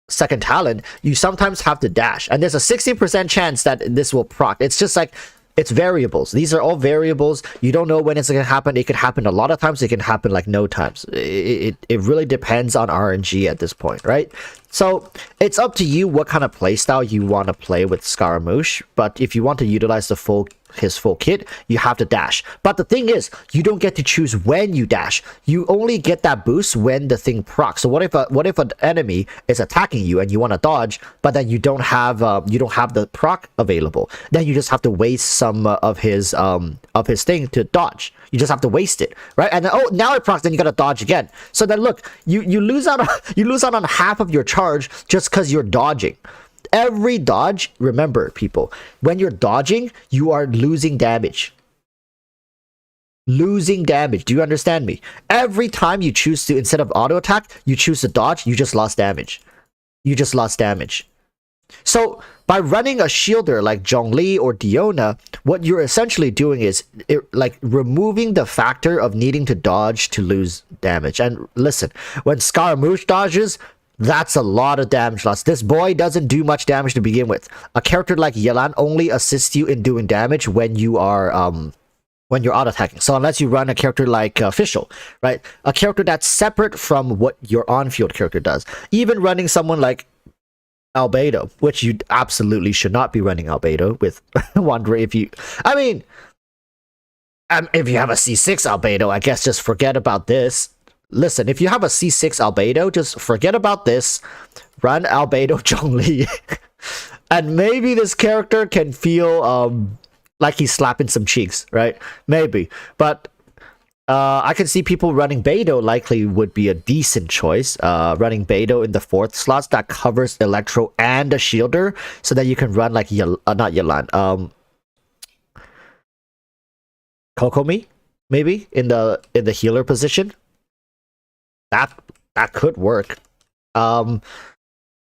second talent, you sometimes have to dash. And there's a 60% chance that this will proc. It's just like, it's variables. These are all variables. You don't know when it's going to happen. It could happen a lot of times. It can happen like no times. It really depends on RNG at this point, right? So it's up to you what kind of playstyle you want to play with Scaramouche, but if you want to utilize his full kit, you have to dash. But the thing is, you don't get to choose when you dash. You only get that boost when the thing procs. So what if an enemy is attacking you and you want to dodge, but then you don't have the proc available? Then you just have to waste some of his thing to dodge. You just have to waste it, right? And then, oh, now it procs, then you gotta dodge again. So then look, you lose out on half of your charge just because you're dodging. Every dodge, remember people, when you're dodging, you are losing damage. Losing damage. Do you understand me? Every time you choose to, instead of auto attack, you choose to dodge, you just lost damage. You just lost damage. So by running a shielder like Zhongli or Diona, what you're essentially doing is like removing the factor of needing to dodge to lose damage. And listen, when Scaramouche dodges, that's a lot of damage loss. This boy doesn't do much damage to begin with. A character like Yelan only assists you in doing damage when you are when you're auto attacking. So unless you run a character like Fischl, right? A character that's separate from what your on-field character does. Even running someone like Albedo, which you absolutely should not be running Albedo with Wanderer. If you have a C6 Albedo, I guess just forget about this. Listen, if you have a C6 Albedo, just forget about this. Run Albedo Zhongli. And maybe this character can feel like he's slapping some cheeks, right? Maybe. But I can see people running Beidou likely would be a decent choice. Running Beidou in the 4th slots that covers Electro and a Shielder, so that you can run like not Yelan, Kokomi maybe in the healer position. That could work.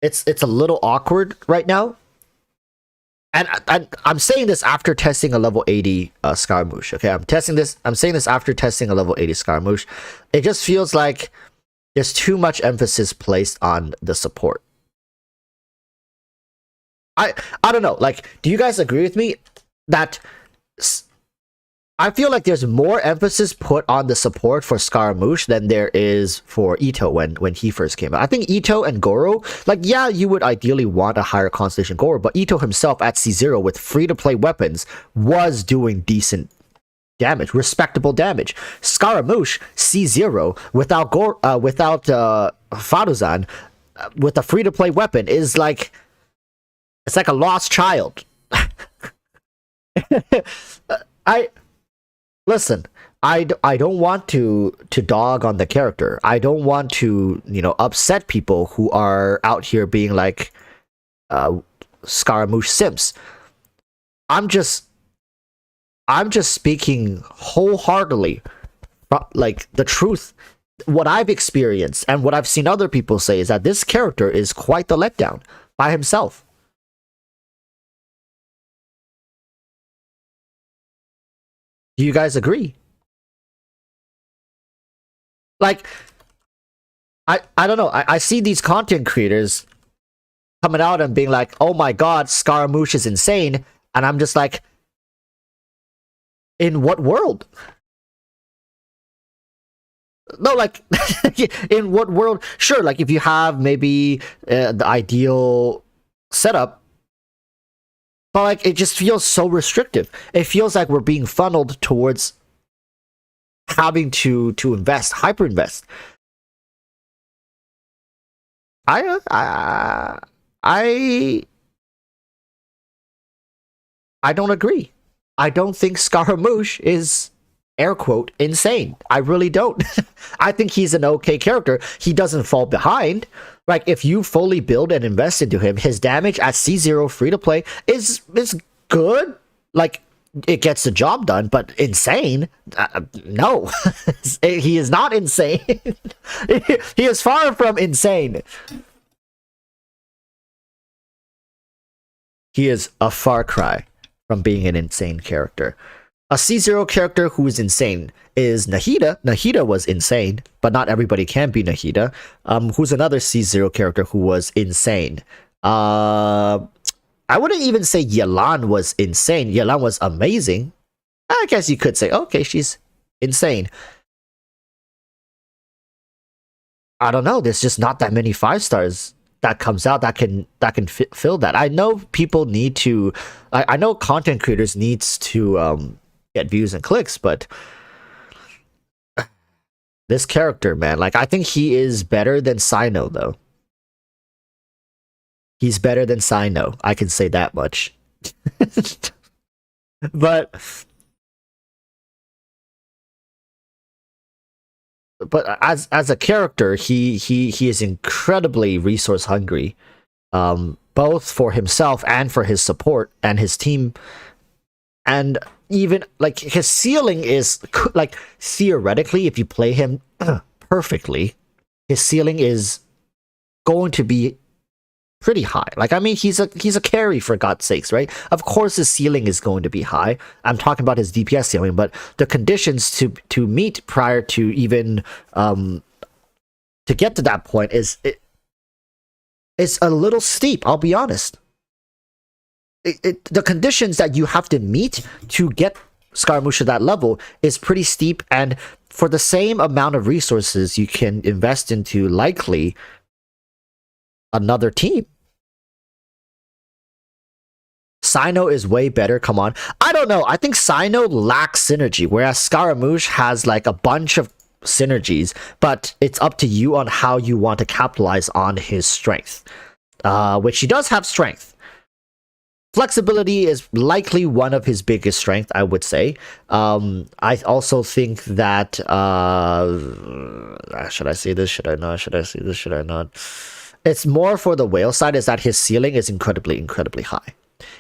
It's a little awkward right now. And I'm saying this after testing a level 80 Scaramouche. Okay, I'm saying this after testing a level 80 Scaramouche. It just feels like there's too much emphasis placed on the support. I don't know. Like, do you guys agree with me that I feel like there's more emphasis put on the support for Scaramouche than there is for Ito when he first came out. I think Ito and Goro, like, yeah, you would ideally want a higher Constellation Goro, but Ito himself at C0 with free-to-play weapons was doing decent damage, respectable damage. Scaramouche C0 without Faruzan with a free-to-play weapon is like, it's like a lost child. Listen, I don't want to dog on the character. I don't want to, upset people who are out here being like Scaramouche simps. I'm just speaking wholeheartedly, like the truth. What I've experienced and what I've seen other people say is that this character is quite the letdown by himself. Do you guys agree? Like, I don't know. I see these content creators coming out and being like, oh my god, Scaramouche is insane. And I'm just like, in what world? No, like, in what world? Sure, like if you have maybe the ideal setup, but like it just feels so restrictive. It feels like we're being funneled towards having to invest, hyper invest. I don't agree. I don't think Scaramouche is air quote insane. I really don't. I think he's an okay character. He doesn't fall behind. Like if you fully build and invest into him, his damage at C0 free to play is good. Like it gets the job done, but insane? No, he is not insane. He is far from insane. He is a far cry from being an insane character. A C0 character who is insane is Nahida. Nahida was insane, but not everybody can be Nahida. Who's another C0 character who was insane? I wouldn't even say Yelan was insane. Yelan was amazing. I guess you could say, okay, she's insane. I don't know. There's just not that many 5 stars that comes out that can fill that. I know people need to, I know content creators needs to get views and clicks, but this character, man, like I think he is better than Sino though. He's better than Sino. I can say that much. but as a character, he is incredibly resource hungry, both for himself and for his support and his team, and even like his ceiling is like theoretically, if you play him perfectly, his ceiling is going to be pretty high. Like, I mean, he's a carry, for God's sakes, right? Of course his ceiling is going to be high. I'm talking about his DPS ceiling, but the conditions to meet prior to even to get to that point it's a little steep, I'll be honest. The conditions that you have to meet to get Scaramouche to that level is pretty steep, and for the same amount of resources you can invest into likely another team. Sino is way better, come on. I don't know, I think Sino lacks synergy, whereas Scaramouche has like a bunch of synergies, but it's up to you on how you want to capitalize on his strength, which he does have strength. Flexibility is likely one of his biggest strengths, I would say. I also think that should I say this? Should I not? Should I say this? Should I not? It's more for the whale side, is that his ceiling is incredibly high.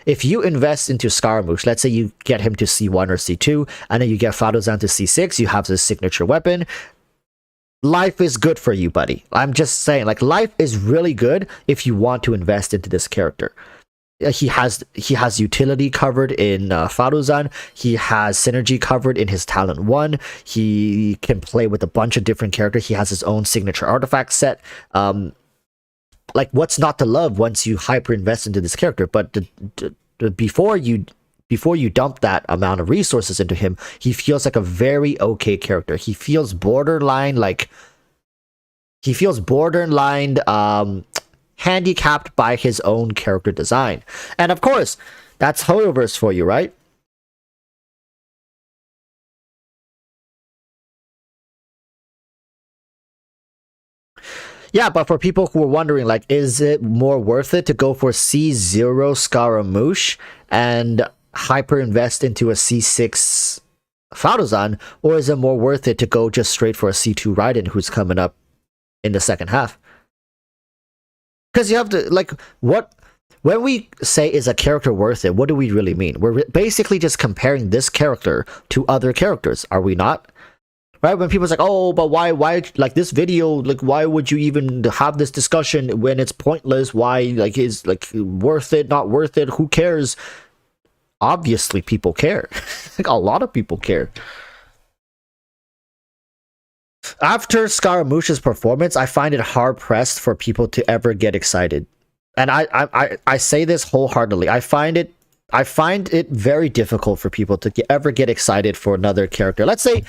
If you invest into Scaramouche, let's say you get him to C1 or C2, and then you get Faruzan to C6, you have this signature weapon. Life is good for you, buddy. I'm just saying, like, life is really good if you want to invest into this character. He has utility covered in Faruzan. He has synergy covered in his talent 1. He can play with a bunch of different characters. He has his own signature artifact set. Like, what's not to love once you hyper invest into this character? But before you dump that amount of resources into him, he feels like a very okay character. He feels borderline handicapped by his own character design. And of course, that's HoloVerse for you, right? Yeah, but for people who are wondering, like, is it more worth it to go for C0 Scaramouche and hyper invest into a C6 Faruzan, or is it more worth it to go just straight for a C2 Raiden who's coming up in the second half? Because you have to, like, when we say is a character worth it, what do we really mean? We're basically just comparing this character to other characters, are we not? Right? When people's like, oh, but why, like, this video, like, why would you even have this discussion when it's pointless? Why, like, is, like, worth it, not worth it? Who cares? Obviously, people care. Like, a lot of people care. After Scaramouche's performance, I find it hard-pressed for people to ever get excited. And I say this wholeheartedly. I find it very difficult for people to ever get excited for another character. Let's say,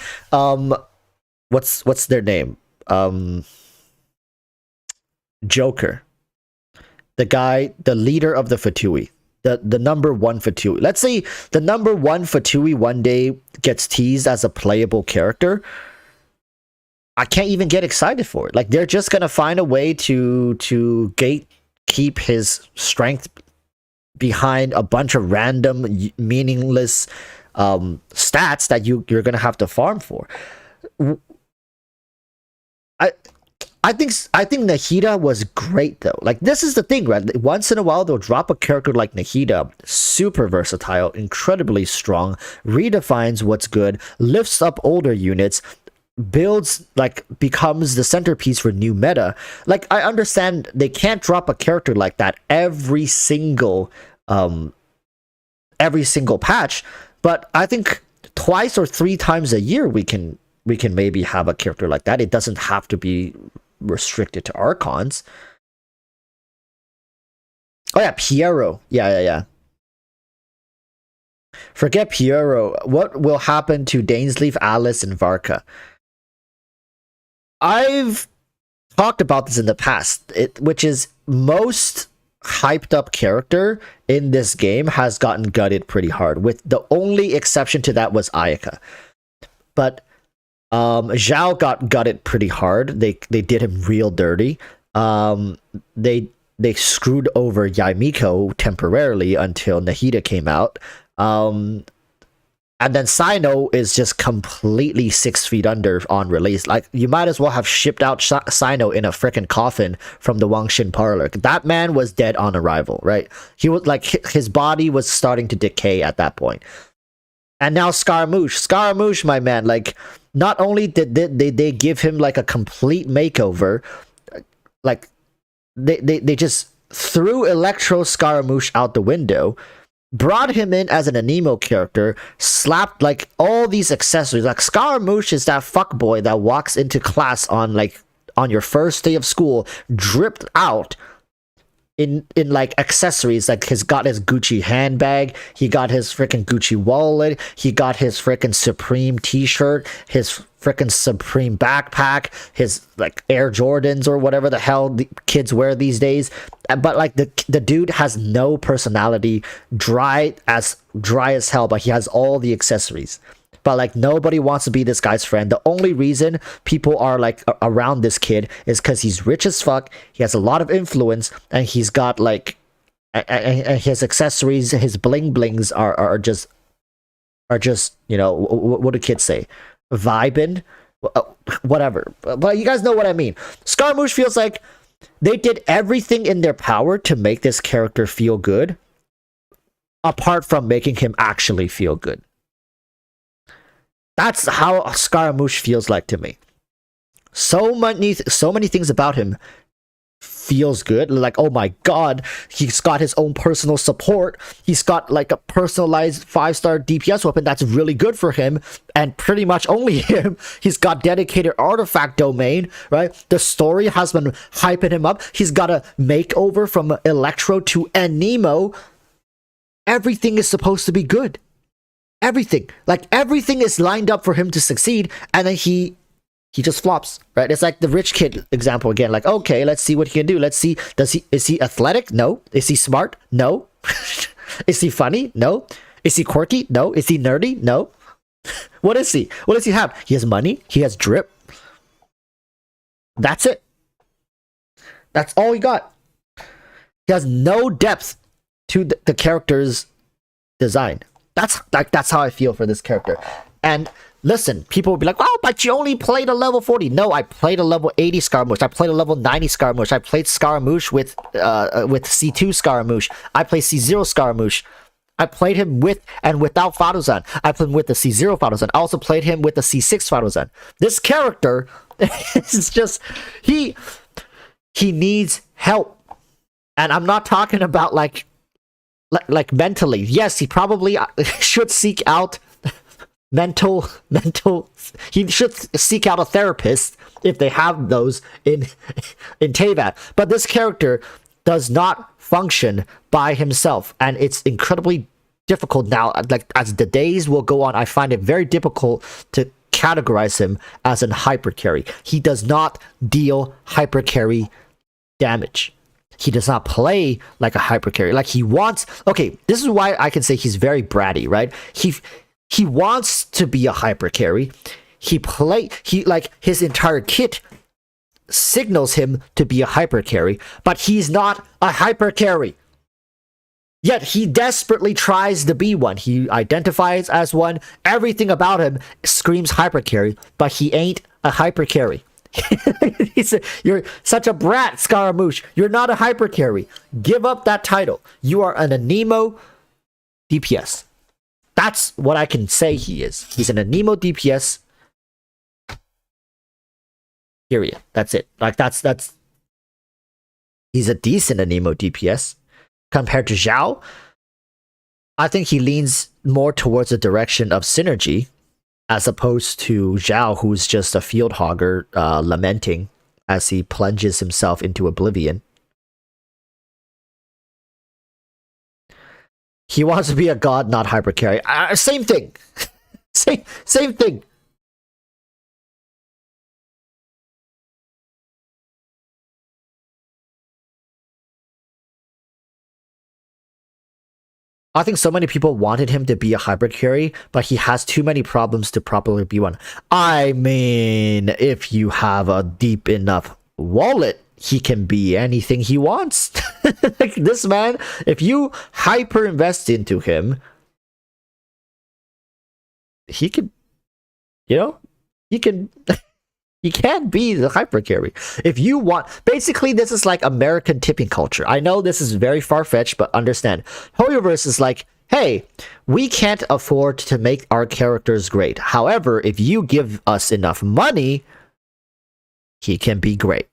what's their name? Joker. The guy, the leader of the Fatui. The number 1 Fatui. Let's say the number 1 Fatui one day gets teased as a playable character. I can't even get excited for it. Like, they're just gonna find a way to gatekeep his strength behind a bunch of random, meaningless stats that you're gonna have to farm for. I think Nahida was great though. Like, this is the thing, right? Once in a while they'll drop a character like Nahida, super versatile, incredibly strong, redefines what's good, lifts up older units, builds, like, becomes the centerpiece for new meta. Like, I understand they can't drop a character like that every single patch, but I think twice or 3 times a year we can maybe have a character like that. It doesn't have to be restricted to Archons. Oh yeah, Piero. Yeah. Forget Piero. What will happen to Dainsleif, Alice, and Varka? I've talked about this in the past, which is most hyped up character in this game has gotten gutted pretty hard. With the only exception to that was Ayaka, but Zhao got gutted pretty hard. They did him real dirty. They screwed over Yaimiko temporarily until Nahida came out. And then Sino is just completely 6 feet under on release. Like, you might as well have shipped out Sino in a freaking coffin from the Wangshin parlor. That man was dead on arrival, right? He was like, his body was starting to decay at that point. And now Scaramouche, my man, like, not only did they give him like a complete makeover, like they just threw Electro Scaramouche out the window, brought him in as an anemo character, slapped like all these accessories. Like, Scaramouche is that fuckboy that walks into class on your first day of school, dripped out in like accessories. Like, he's got his Gucci handbag, he got his freaking Gucci wallet, he got his freaking Supreme t-shirt, his freaking Supreme backpack, his like Air Jordans or whatever the hell the kids wear these days. But like the dude has no personality, dry as hell, but he has all the accessories. But like, nobody wants to be this guy's friend. The only reason people are like around this kid is because he's rich as fuck, he has a lot of influence, and he's got like and his accessories, his bling blings are just you know, what do kids say, vibing, whatever. But you guys know what I mean. Scaramouche feels like they did everything in their power to make this character feel good, apart from making him actually feel good. That's how Scaramouche feels like to me. So many things about him feels good. Like, oh my god, he's got his own personal support. He's got like a personalized 5-star DPS weapon that's really good for him, and pretty much only him. He's got dedicated artifact domain, right? The story has been hyping him up. He's got a makeover from Electro to Anemo. Everything is supposed to be good. Everything is lined up for him to succeed, and then he just flops, right? It's like the rich kid example again. Like, okay, let's see what he can do. Let's see, is he athletic? No. Is he smart? No. Is he funny? No. Is he quirky? No. Is he nerdy? No. What is he? What does he have? He has money. He has drip. That's it. That's all he got. He has no depth to the character's design. That's how I feel for this character. And listen, people will be like, "Oh, but you only played a level 40." No, I played a level 80 Scaramouche. I played a level 90 Scaramouche. I played Scaramouche with C2 Scaramouche. I played C0 Scaramouche. I played him with and without Faruzan. I played him with the C0 Faruzan. I also played him with the C6 Faruzan. This character is just, he needs help. And I'm not talking about like mentally. Yes, he probably should seek out mental he should seek out a therapist if they have those in Teyvat. But this character does not function by himself, and it's incredibly difficult now. Like, as the days will go on, I find it very difficult to categorize him as an hyper carry. He does not deal hyper carry damage. He does not play like a hyper carry. Like, he wants, okay, this is why I can say he's very bratty, right? He wants to be a hyper carry. He like, his entire kit signals him to be a hyper carry, but he's not a hyper carry. Yet he desperately tries to be one. He identifies as one. Everything about him screams hyper carry, but he ain't a hyper carry. You're such a brat, Scaramouche. You're not a hyper carry. Give up that title. You are an Anemo DPS. That's what I can say he is. He's an Anemo DPS. Period. That's it. Like, that's he's a decent Anemo DPS compared to Zhao. I think he leans more towards the direction of synergy, as opposed to Zhao, who's just a field hogger lamenting as he plunges himself into oblivion. He wants to be a god, not hyper carry. Same thing. same thing. I think so many people wanted him to be a hybrid carry, but he has too many problems to properly be one. I mean, if you have a deep enough wallet, he can be anything he wants. Like this man, if you hyper invest into him, he could, you know, he can. He can't be the hyper carry. If you want, basically, this is like American tipping culture. I know this is very far fetched, but understand. Hoyoverse is like, hey, we can't afford to make our characters great. However, if you give us enough money, he can be great.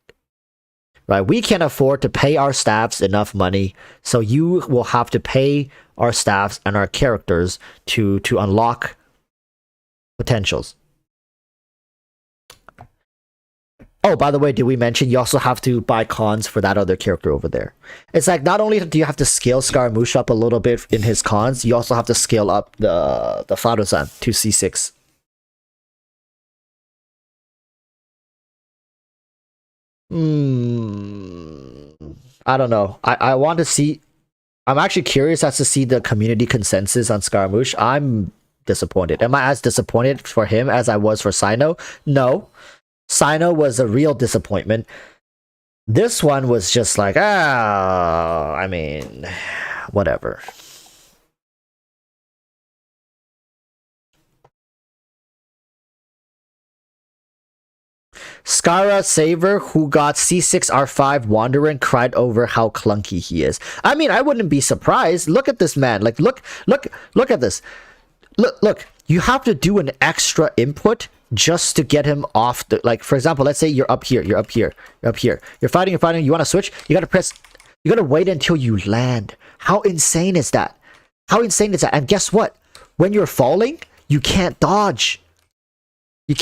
Right? We can't afford to pay our staffs enough money, so you will have to pay our staffs and our characters to unlock potentials. Oh, by the way, did we mention you also have to buy cons for that other character over there? It's like not only do you have to scale Scaramouche up a little bit in his cons, you also have to scale up the Faruzan to C6. I don't know. I want to see. I'm actually curious as to see the community consensus on Scaramouche. I'm disappointed. Am I as disappointed for him as I was for Sino? No. Sino was a real disappointment. This one was just like, I mean, whatever. Skara Saver, who got C6 R5 Wanderer, cried over how clunky he is. I mean, I wouldn't be surprised. Look at this man. Like, look at this. Look. You have to do an extra input just to get him off the, like, for example, let's say you're up here, you're fighting, you want to switch, you gotta wait until you land. How insane is that? And guess what? When you're falling, you can't dodge. What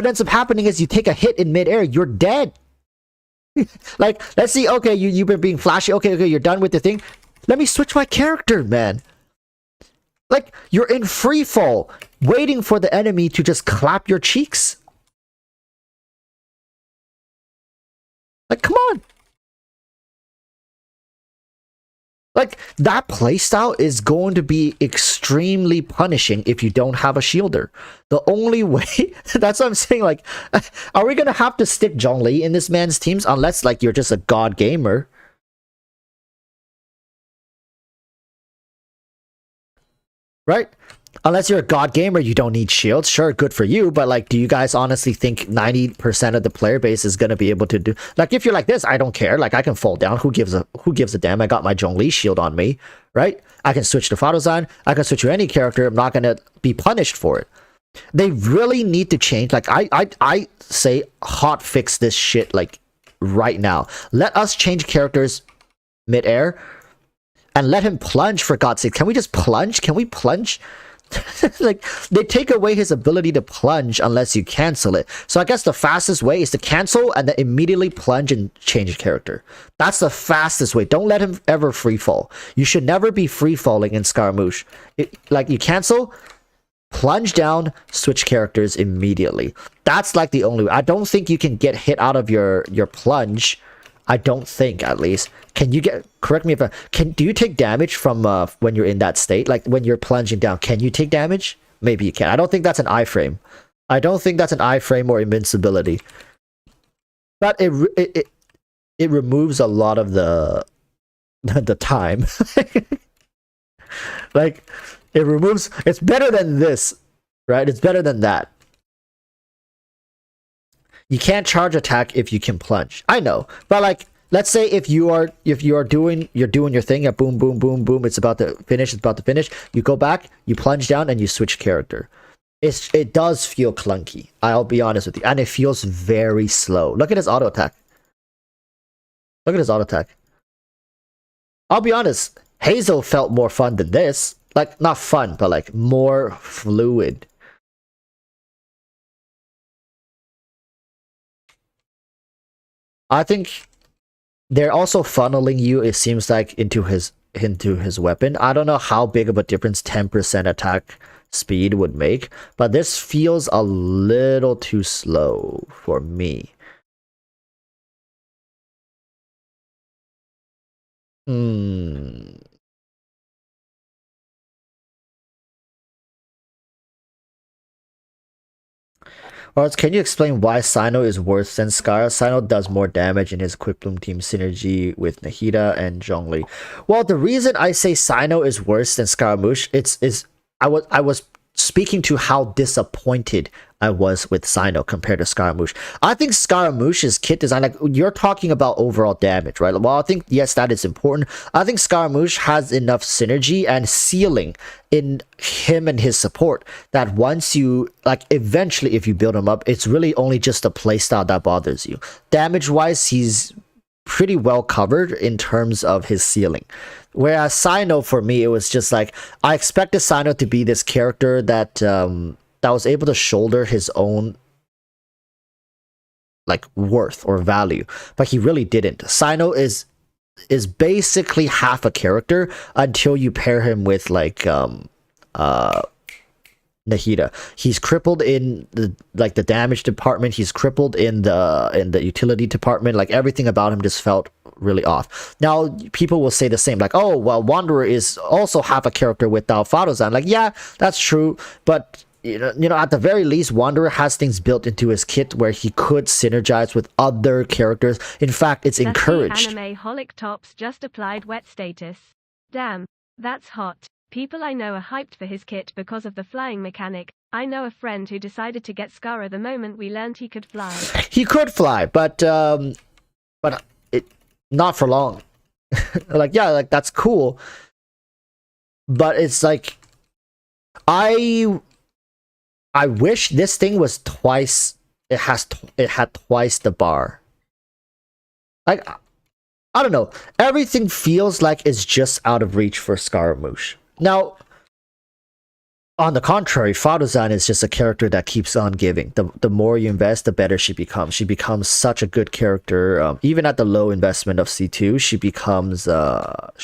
ends up happening is you take a hit in midair, you're dead. Like, let's see, okay, you've been being flashy, okay, you're done with the thing. Let me switch my character, man. Like, you're in free fall, waiting for the enemy to just clap your cheeks. Like, come on. Like, that playstyle is going to be extremely punishing if you don't have a shielder. The only way, that's what I'm saying, like, are we going to have to stick Zhongli in this man's teams unless, like, you're just a god gamer? Right? Unless you're a god gamer, you don't need shields. Sure, good for you, but like, do you guys honestly think 90% of the player base is gonna be able to do? Like, if you're like this, I don't care. Like, I can fall down. Who gives a damn? I got my Zhongli shield on me, right? I can switch to Faruzan. I can switch to any character. I'm not gonna be punished for it. They really need to change. Like, I say, hot fix this shit like right now. Let us change characters midair. And let him plunge, for God's sake. Can we just plunge? Can we plunge? Like, they take away his ability to plunge unless you cancel it. So I guess the fastest way is to cancel and then immediately plunge and change character. That's the fastest way. Don't let him ever free fall. You should never be free falling in Scaramouche. Like, you cancel, plunge down, switch characters immediately. That's like the only way. I don't think you can get hit out of your plunge. I don't think, at least. Can you get, correct me if do you take damage from when you're in that state? Like, when you're plunging down, can you take damage? Maybe you can. I don't think that's an iframe. I don't think that's an iframe or invincibility. But it removes a lot of the time. Like, it removes, it's better than this, right? It's better than that. You can't charge attack if you can plunge. I know, but like, let's say if you are doing your thing, boom, boom, boom, boom, it's about to finish. You go back, you plunge down, and you switch character. It does feel clunky. I'll be honest with you, and it feels very slow. Look at his auto attack. I'll be honest. Hazel felt more fun than this. Like, not fun, but like more fluid. I think they're also funneling you, it seems like, into his weapon. I don't know how big of a difference 10% attack speed would make, but this feels a little too slow for me. Or else, can you explain why Sino is worse than Scar? Sino does more damage in his Quick Bloom team synergy with Nahida and Zhongli. Well, the reason I say Sino is worse than Scaramouche, I was speaking to how disappointed I was with Sino compared to Scaramouche. I think Scaramouche's kit design, like you're talking about overall damage, right? Well, I think yes, that is important. I think Scaramouche has enough synergy and ceiling in him and his support that once you like eventually if you build him up, it's really only just the playstyle that bothers you. Damage wise, he's pretty well covered in terms of his ceiling. Whereas Sino, for me, it was just like I expected Sino to be this character that that was able to shoulder his own like worth or value, but he really didn't. Sino is basically half a character until you pair him with like Nahida. He's crippled in the damage department. He's crippled in the utility department. Like everything about him just felt really off. Now people will say the same, like, oh well, Wanderer is also half a character without Faruzan. Like yeah, that's true, but you know, at the very least, Wanderer has things built into his kit where he could synergize with other characters. In fact, it's encouraged. Anime Holic Tops just applied wet status. Damn, that's hot. People I know are hyped for his kit because of the flying mechanic. I know a friend who decided to get Scara the moment we learned he could fly. He could fly, but it not for long. Like yeah, like that's cool, but it's like I wish this thing was twice. It had twice the bar. Like I don't know. Everything feels like it's just out of reach for Scaramouche. Now, on the contrary, Faruzan is just a character that keeps on giving. The more you invest, the better she becomes. She becomes such a good character. Even at the low investment of C2, she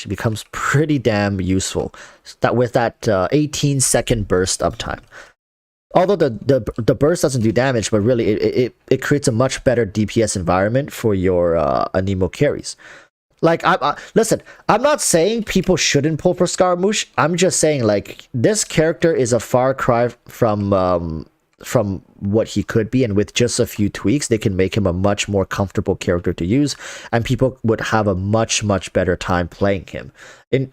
becomes pretty damn useful. That with that 18-second burst uptime. Although the burst doesn't do damage, but really it creates a much better DPS environment for your Anemo carries. Like listen, I'm not saying people shouldn't pull for Scaramouche. I'm just saying like this character is a far cry from what he could be, and with just a few tweaks, they can make him a much more comfortable character to use, and people would have a much better time playing him.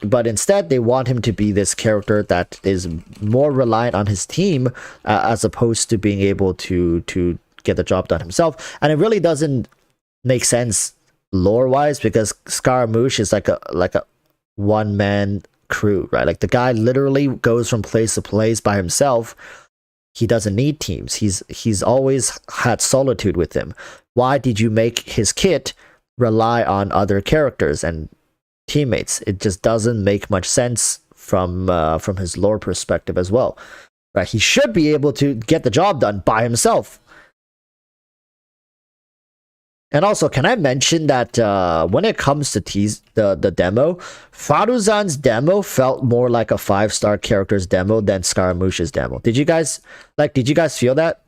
But instead, they want him to be this character that is more reliant on his team as opposed to being able to get the job done himself. And it really doesn't make sense lore-wise because Scaramouche is like a one-man crew, right? Like the guy literally goes from place to place by himself. He doesn't need teams. He's always had solitude with him. Why did you make his kit rely on other characters and teammates? It just doesn't make much sense from his lore perspective as well. Right? He should be able to get the job done by himself. And also, can I mention that when it comes to the demo, Faruzan's demo felt more like a 5-star character's demo than Scaramouche's demo. Did you guys feel that?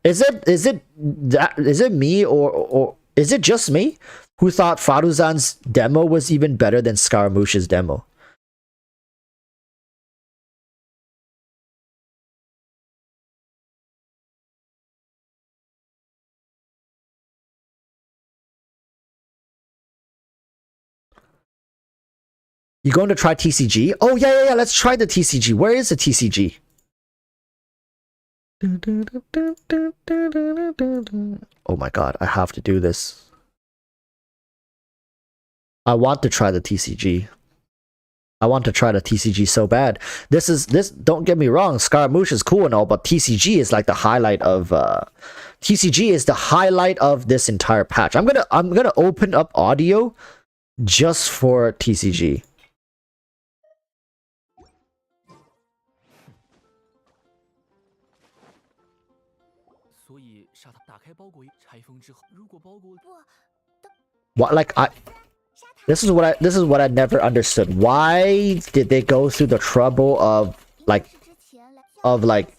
Is it me or is it just me who thought Faruzan's demo was even better than Scaramouche's demo? You going to try TCG? Oh yeah, let's try the TCG. Where is the TCG? Oh my god, I have to do this. I want to try the TCG. I want to try the TCG so bad. This don't get me wrong, Scaramouche is cool and all, but TCG is like the highlight of TCG is the highlight of this entire patch. I'm gonna open up audio just for TCG. What this is what I never understood. Why did they go through the trouble of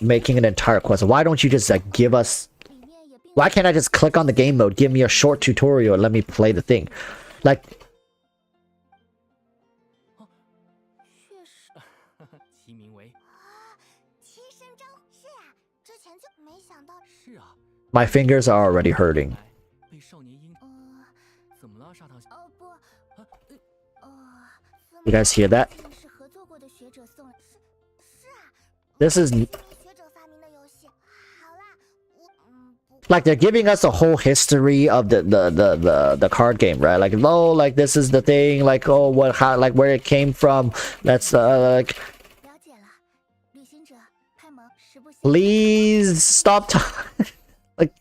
making an entire quest? Why don't you just like give us? Why can't I just click on the game mode, give me a short tutorial, and let me play the thing? Like, My fingers are already hurting. You guys hear that? This is like they're giving us a whole history of the card game, right? Like, oh, like this is the thing, like, oh, what, how, like where it came from. That's like, please stop talking. Like,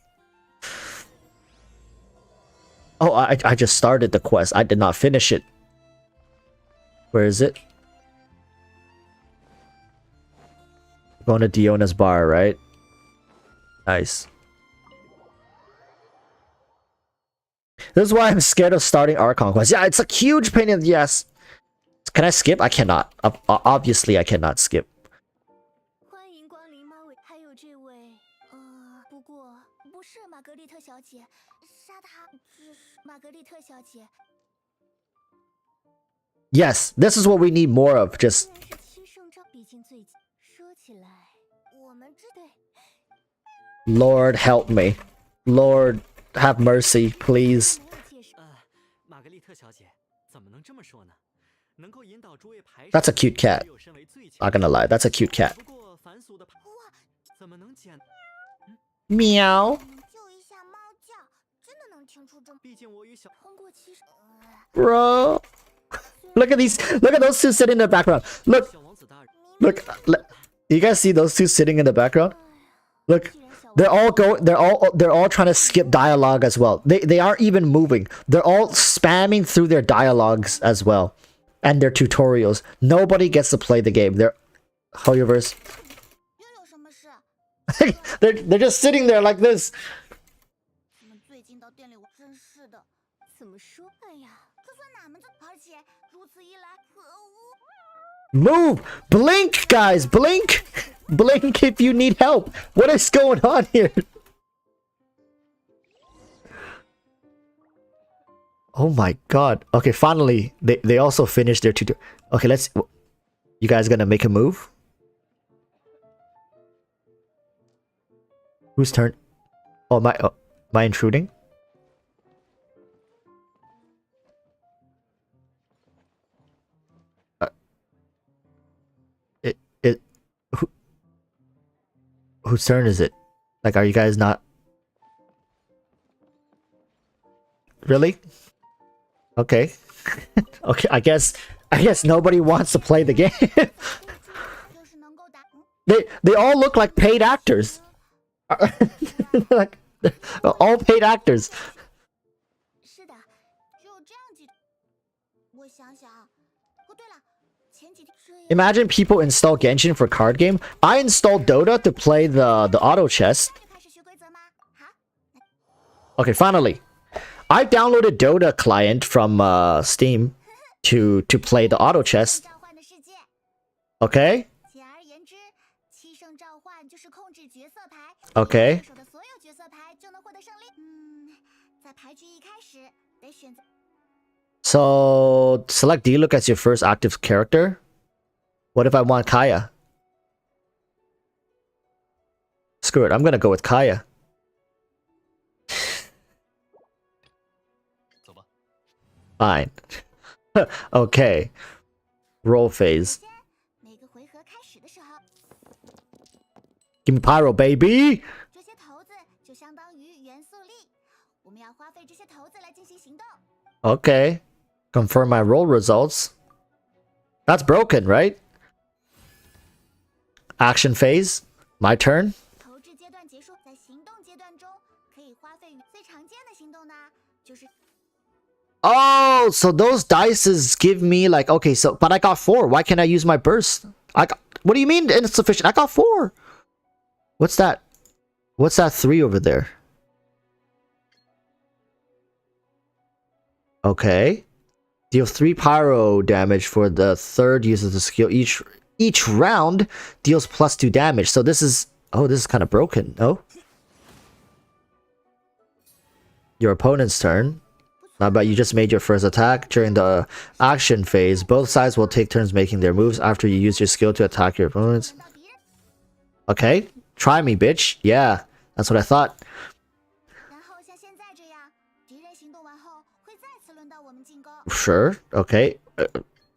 oh, I just started the quest. I did not finish it. Where is it? Going to Diona's bar, right? Nice. This is why I'm scared of starting Archon quest. Yeah, it's a huge pain in the ass. Can I skip? I cannot. Obviously, I cannot skip. Yes, this is what we need more of. Just Lord help me. Lord have mercy, please. That's a cute cat. Not gonna lie, that's a cute cat. Meow. Bro. Look at those two sitting in the background. Look. You guys see those two sitting in the background? Look. They're all trying to skip dialogue as well. They aren't even moving. They're all spamming through their dialogues as well. And their tutorials. Nobody gets to play the game. They're Hoyoverse. they're just sitting there like this. Move! Blink, guys! Blink! Blink if you need help. What is going on here? Oh my god. Okay, finally they also finished their tutorial. Okay, let's. You guys gonna make a move? Whose turn? Oh, am I intruding? Whose turn is it? Like, are you guys not? Really? Okay. Okay, I guess nobody wants to play the game. They all look like paid actors. Like, all paid actors. Imagine people install Genshin for card game. I installed Dota to play the auto chess. Okay, finally. I downloaded Dota client from Steam to play the auto chess. Okay. Okay. So select Diluc as your first active character. What if I want Kaya? Screw it, I'm gonna go with Kaya. Fine. Okay. Roll phase. Give me pyro, baby! Okay. Confirm my roll results. That's broken, right? Action phase. My turn. Oh, so those dices give me like, okay, so, but I got 4. Why can't I use my burst? What do you mean insufficient? I got 4. What's that? What's that 3 over there? Okay. Deal 3 pyro damage for the third use of the skill. Each round deals +2 damage. So this is... Oh, this is kind of broken. No? Your opponent's turn. How about you just made your first attack? During the action phase, both sides will take turns making their moves after you use your skill to attack your opponents. Okay. Try me, bitch. Yeah. That's what I thought. Sure. Okay.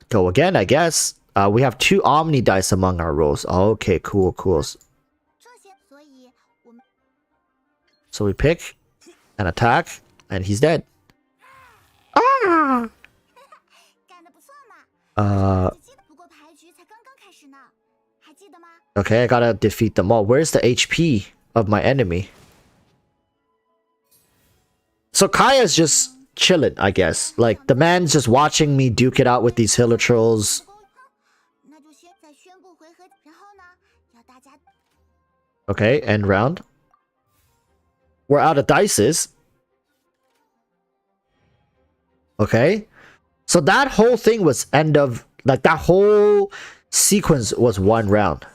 Go again, I guess. We have 2 Omni dice among our rolls. Okay, cool. So we pick an attack, and he's dead. Ah! Okay, I gotta defeat them all. Where's the HP of my enemy? So Kaya's just chilling, I guess. Like, the man's just watching me duke it out with these Hiller Trolls. Okay, end round. We're out of dices. Okay. So that whole thing was end of... Like, that whole sequence was 1 round.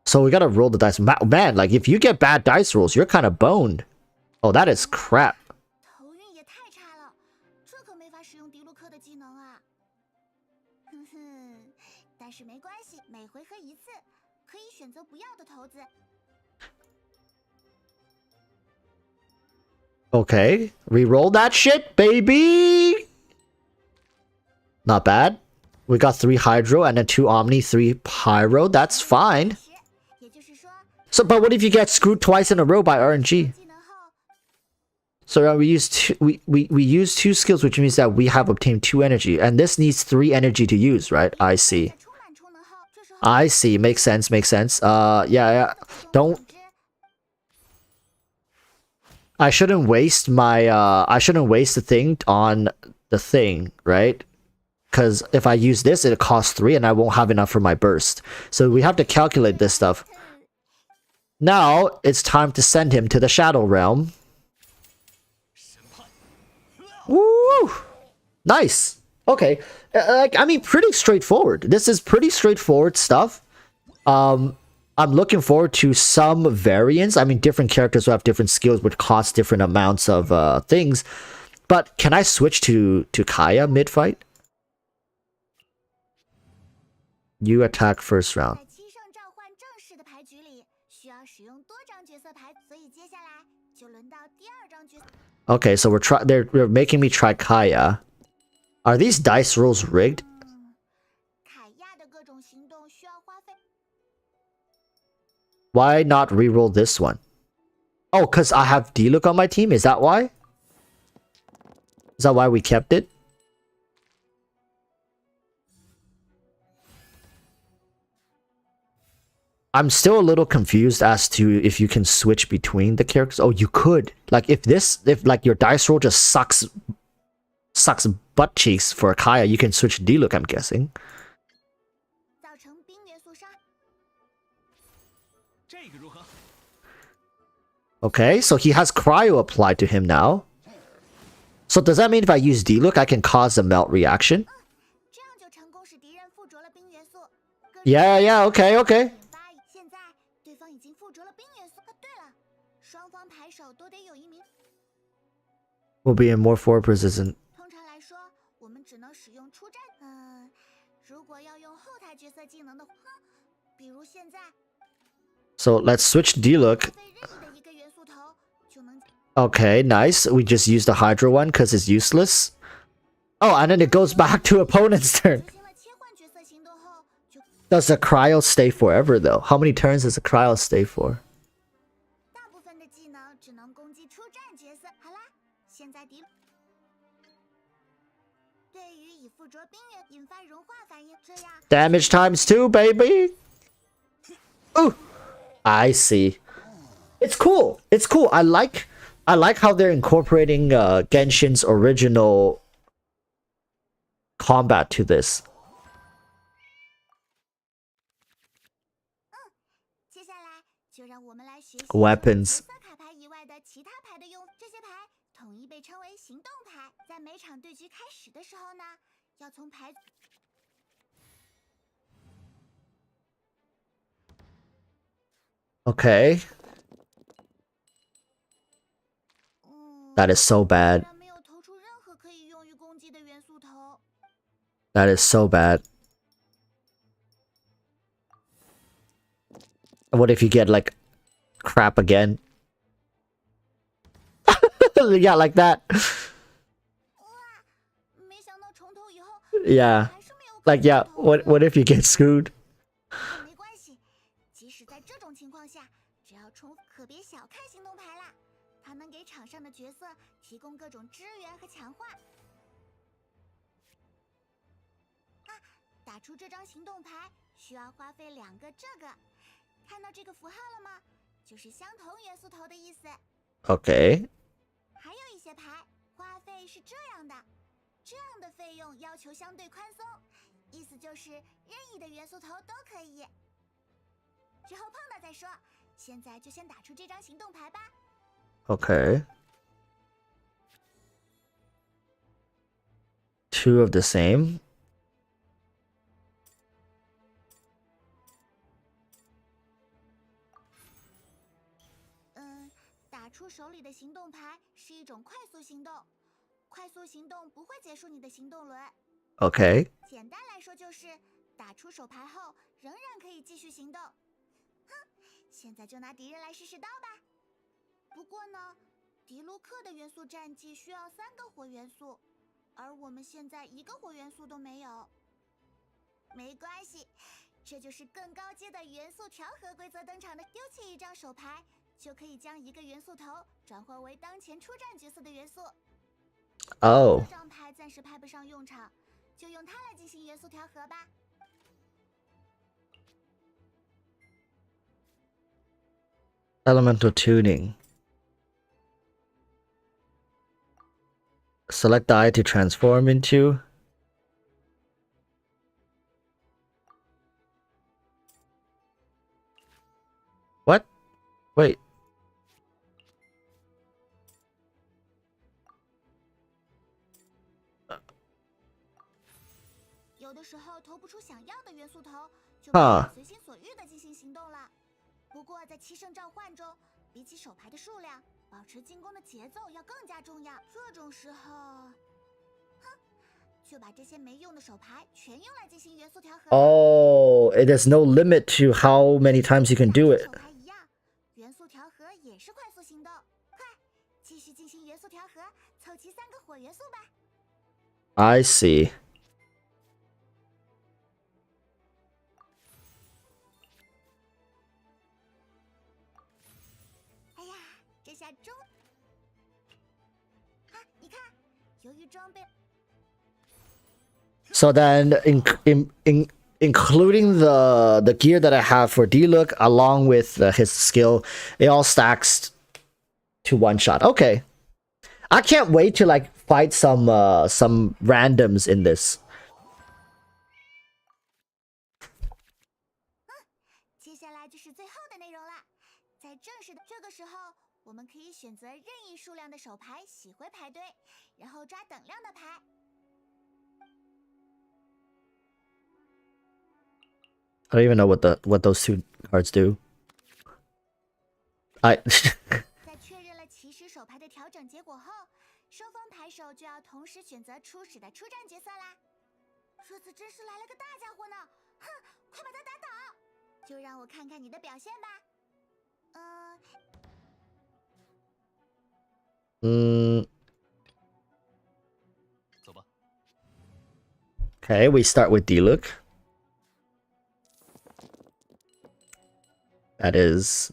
So we gotta roll the dice. Man, like, if you get bad dice rolls, you're kind of boned. Oh, that is crap. Okay, re-roll that shit, baby! Not bad. We got 3 Hydro and then 2 Omni, 3 Pyro. That's fine. So, but what if you get screwed twice in a row by RNG? So we use we use 2 skills, which means that we have obtained 2 energy, and this needs 3 energy to use, right? I see. Makes sense. Yeah. Don't. I shouldn't waste my I shouldn't waste the thing on the thing, right? Because if I use this, it costs 3 and I won't have enough for my burst. So we have to calculate this stuff. Now it's time to send him to the Shadow Realm. Woo! Nice. Okay. I mean, pretty straightforward. This is pretty straightforward stuff. I'm looking forward to some variants. I mean, different characters will have different skills, which cost different amounts of things. But can I switch to Kaya mid-fight? You attack first round. Okay, so we're making me try Kaya. Are these dice rolls rigged? Why not re-roll this one? Oh, because I have D-Look on my team? Is that why? Is that why we kept it? I'm still a little confused as to if you can switch between the characters. Oh, you could. Like, if like your dice roll just sucks butt cheeks for Kaya, you can switch D-Look, I'm guessing. Okay, so he has Cryo applied to him now. So does that mean if I use D-Look, I can cause a melt reaction? Yeah, okay. Will be in more forward position. So let's switch D-Look. Okay, nice. We just use the Hydro one because it's useless. Oh, and then it goes back to opponent's turn. Does the Cryo stay forever, though? How many turns does the Cryo stay for? Damage times 2, baby! Ooh! I see. It's cool. I like how they're incorporating Genshin's original combat to this. Weapons. Okay. That is so bad. That is so bad. What if you get like crap again. Yeah, like that. Yeah. Like, yeah, what if you get screwed? 没关系，即使在这种情况下，只要重复，可别小看行动牌啦，它能给场上的角色提供各种支援和强化。啊，打出这张行动牌需要花费2个这个，看到这个符号了吗？就是相同元素头的意思。Okay. 还有一些牌花费是这样的，这样的费用要求相对宽松，意思就是任意的元素头都可以。之后碰到再说，现在就先打出这张行动牌吧。Okay. 2 of the same. 打出手里的行动牌是一种快速行动，快速行动不会结束你的行动轮。Okay. 简单来说就是打出手牌后仍然可以继续行动。哼，现在就拿敌人来试试刀吧。不过呢，迪卢克的元素战绩需要3个火元素，而我们现在1个火元素都没有。没关系，这就是更高阶的元素调和规则登场的。丢弃一张手牌，就可以将1个元素头转换为当前出战角色的元素。Oh. 这张牌暂时派不上用场，就用它来进行元素调和吧。Elemental tuning. Select die to transform into. What? Wait. 有的时候投不出想要的元素头，就啊可以随心所欲的进行行动了。不过在7圣召唤中，比起手牌的数量，保持进攻的节奏要更加重要。这种时候，哼，就把这些没用的手牌全用来进行元素调和。Oh, there's no limit to how many times you can do it. 手牌一样，元素调和也是快速行动。快，继续进行元素调和，凑齐3个火元素吧。I see. 哎呀，这下终……啊，你看，由于装备。 So then, including the gear that I have for D-Look, along with his skill, it all stacks to 1-shot. Okay, I can't wait to like fight some randoms in this. 接下来就是最后的内容了，在正式的这个时候，我们可以选择任意数量的手牌洗回牌堆，然后抓等量的牌。 I don't even know what those 2 cards do. 在确认了起始手牌的调整结果后，双方牌手就要同时选择初始的出战角色啦。这次真是来了个大家伙呢！哼，快把他打倒！就让我看看你的表现吧。Okay, we start with D-Look. That is...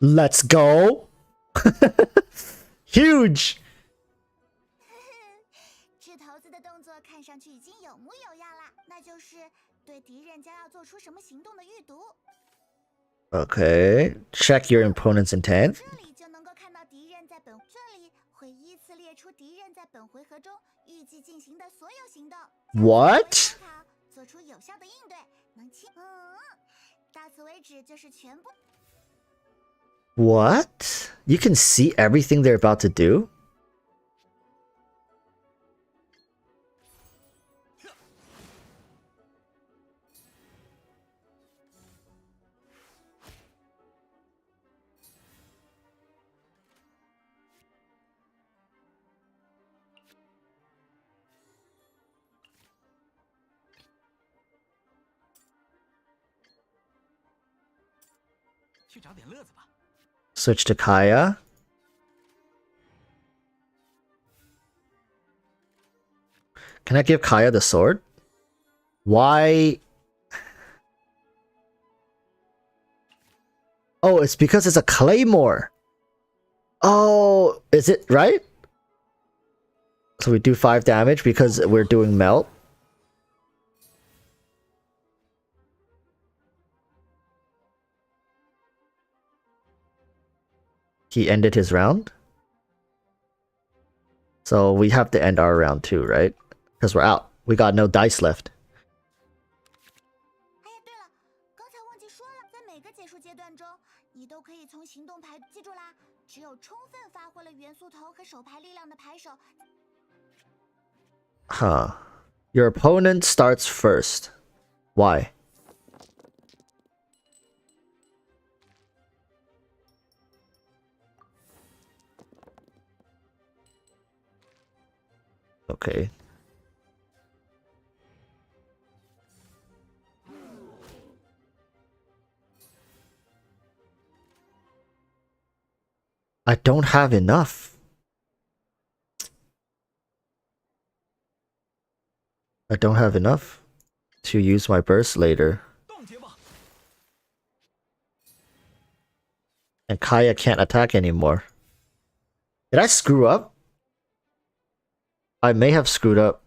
Let's go! Huge! 掷骰子的动作看上去已经有模有样了，那就是对敌人将要做出什么行动的预读。 Okay, check your opponent's intent. 这里就能够看到敌人在本，这里会依次列出敌人在本回合中预计进行的所有行动。 What? 做出有效的应对，能清。到此为止就是全部。 What? You can see everything they're about to do? Switch to Kaya. Can I give Kaya the sword? Why? Oh, it's because it's a claymore. Oh, is it right? So we do 5 damage because we're doing melt. He ended his round. So we have to end our round too, right? Because we're out. We got no dice left. 哎呀，对了，刚才忘记说了，在每个结束阶段中，你都可以从行动牌记住啦。只有充分发挥了元素头和手牌力量的牌手。Huh. Your opponent starts first. Why? Okay. I don't have enough. I don't have enough to use my burst later. And Kaya can't attack anymore. Did I screw up? I may have screwed up.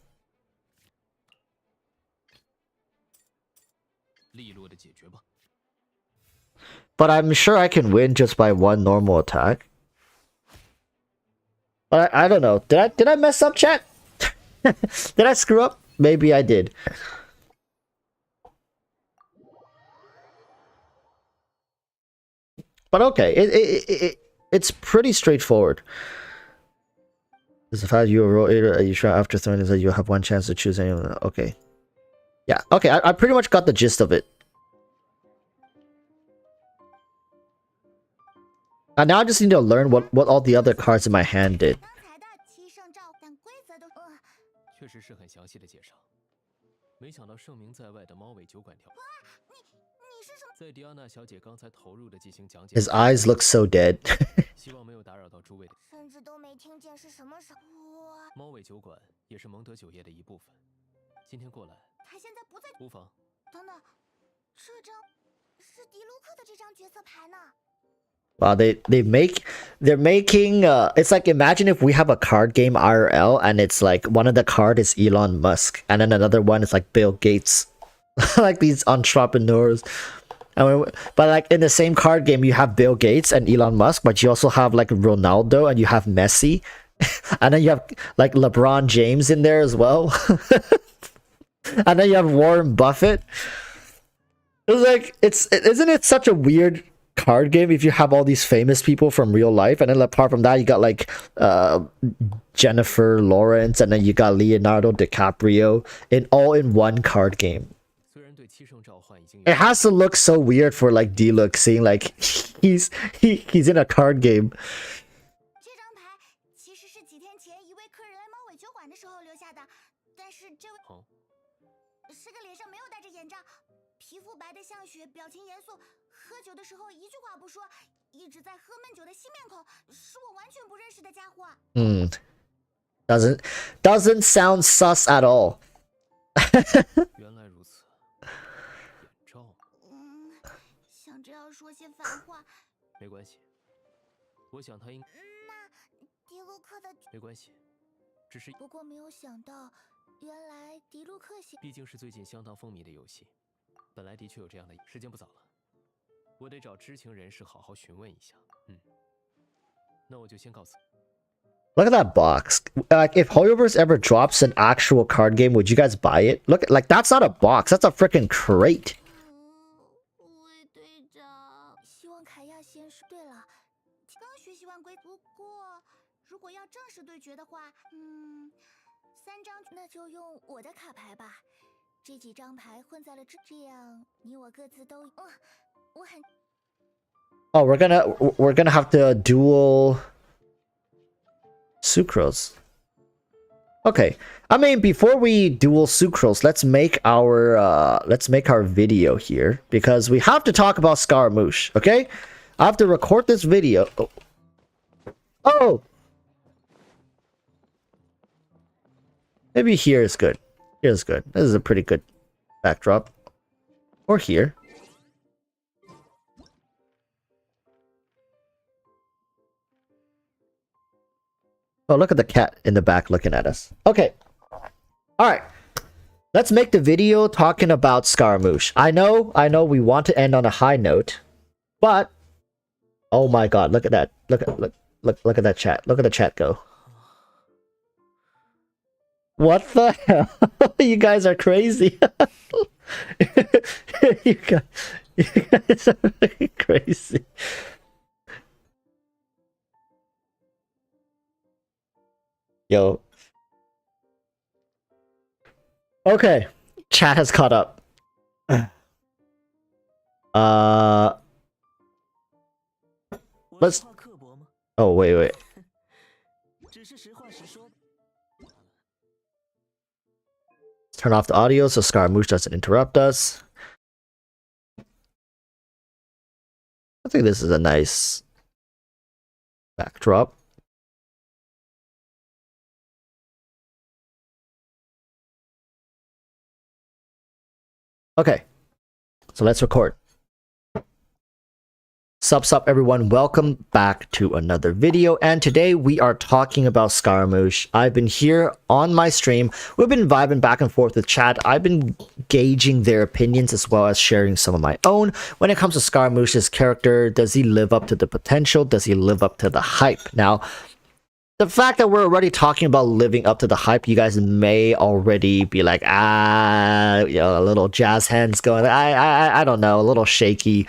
But I'm sure I can win just by 1 normal attack. But I don't know. Did I mess up, chat? Did I screw up? Maybe I did. But okay, it's pretty straightforward. Is the fact you roll 8 you try after throwing is that you have 1 chance to choose any of them. Okay. Yeah, okay, I pretty much got the gist of it. And now I just need to learn what all the other cards in my hand did. 刚才的七圣召，但规则都确实是很详细的介绍。没想到盛名在外的猫尾酒馆调，你是什么？在迪安娜小姐刚才投入的进行讲解。 His eyes look so dead. 希望没有打扰到诸位的。甚至都没听见是什么时候。猫尾酒馆也是蒙德酒业的一部分。今天过来，他现在不在。无妨。等等，这张是迪卢克的这张角色牌呢。 Wow, they're making it's like, imagine if we have a card game IRL and it's like one of the card is Elon Musk and then another one is like Bill Gates. Like these entrepreneurs. But like in the same card game you have Bill Gates and Elon Musk, but you also have like Ronaldo and you have Messi. And then you have like LeBron James in there as well. And then you have Warren Buffett. It's like isn't it such a weird card game if you have all these famous people from real life, and then apart from that you got like Jennifer Lawrence, and then you got Leonardo DiCaprio in one card game. It has to look so weird for like D-Look seeing like he's in a card game. 这张牌其实是几天前一位客人来猫尾酒馆的时候留下的，但是这位是个脸上没有戴着眼罩，皮肤白的像雪，表情严肃。 喝酒的时候一句话不说，一直在喝闷酒的新面孔，是我完全不认识的家伙。Doesn't sound sus at all. 原来如此。眼罩。想着要说些反话。没关系，我想他应。那迪卢克的没关系，只是。不过没有想到，原来迪卢克毕竟是最近相当风靡的游戏，本来的确有这样的。时间不早了。 我得找知情人士好好询问一下。那我就先告辞。 Look at that box. Like if Hoyoverse ever drops an actual card game, would you guys buy it? Look, like that's not a box. That's a freaking crate. 魏队长，希望凯亚先生。对了，刚学习完规，不过如果要正式对决的话，3张，那就用我的卡牌吧。这几张牌混在了这样你我各自都。Oh, we're gonna have to duel Sucrose. Okay. I mean, before we duel Sucrose, let's make our video here because we have to talk about Scaramouche, okay? I have to record this video. Oh! Maybe here is good. Here's good. This is a pretty good backdrop. Or here. Oh, look at the cat in the back looking at us. Okay. Alright. Let's make the video talking about Scaramouche. I know we want to end on a high note, but oh my god, look at that. Look at that chat. Look at the chat go. What the hell? You guys are crazy. you guys are really crazy. Yo. Okay. Chat has caught up. Let's... Oh, wait. Turn off the audio so Scaramouche doesn't interrupt us. I think this is a nice backdrop. Okay, so let's record. Sup everyone, welcome back to another video, and today we are talking about Scaramouche. I've been here on my stream, we've been vibing back and forth with chat, I've been gauging their opinions as well as sharing some of my own. When it comes to Scaramouche's character, does he live up to the potential? Does he live up to the hype? Now, the fact that we're already talking about living up to the hype, you guys may already be like, a little jazz hands going, I don't know, a little shaky.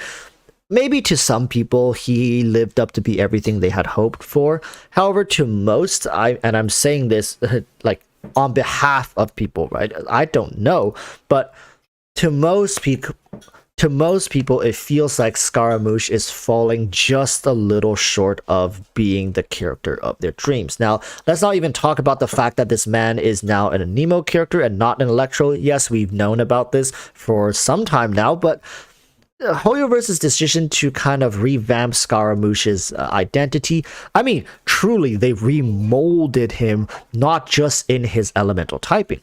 Maybe to some people, he lived up to be everything they had hoped for. However, to most, and I'm saying this like on behalf of people, right? I don't know, but to most people, it feels like Scaramouche is falling just a little short of being the character of their dreams. Now, let's not even talk about the fact that this man is now an Nemo character and not an Electro. Yes, we've known about this for some time now, but HoYoverse's decision to kind of revamp Scaramouche's identity, I mean, truly, they remolded him, not just in his elemental typing.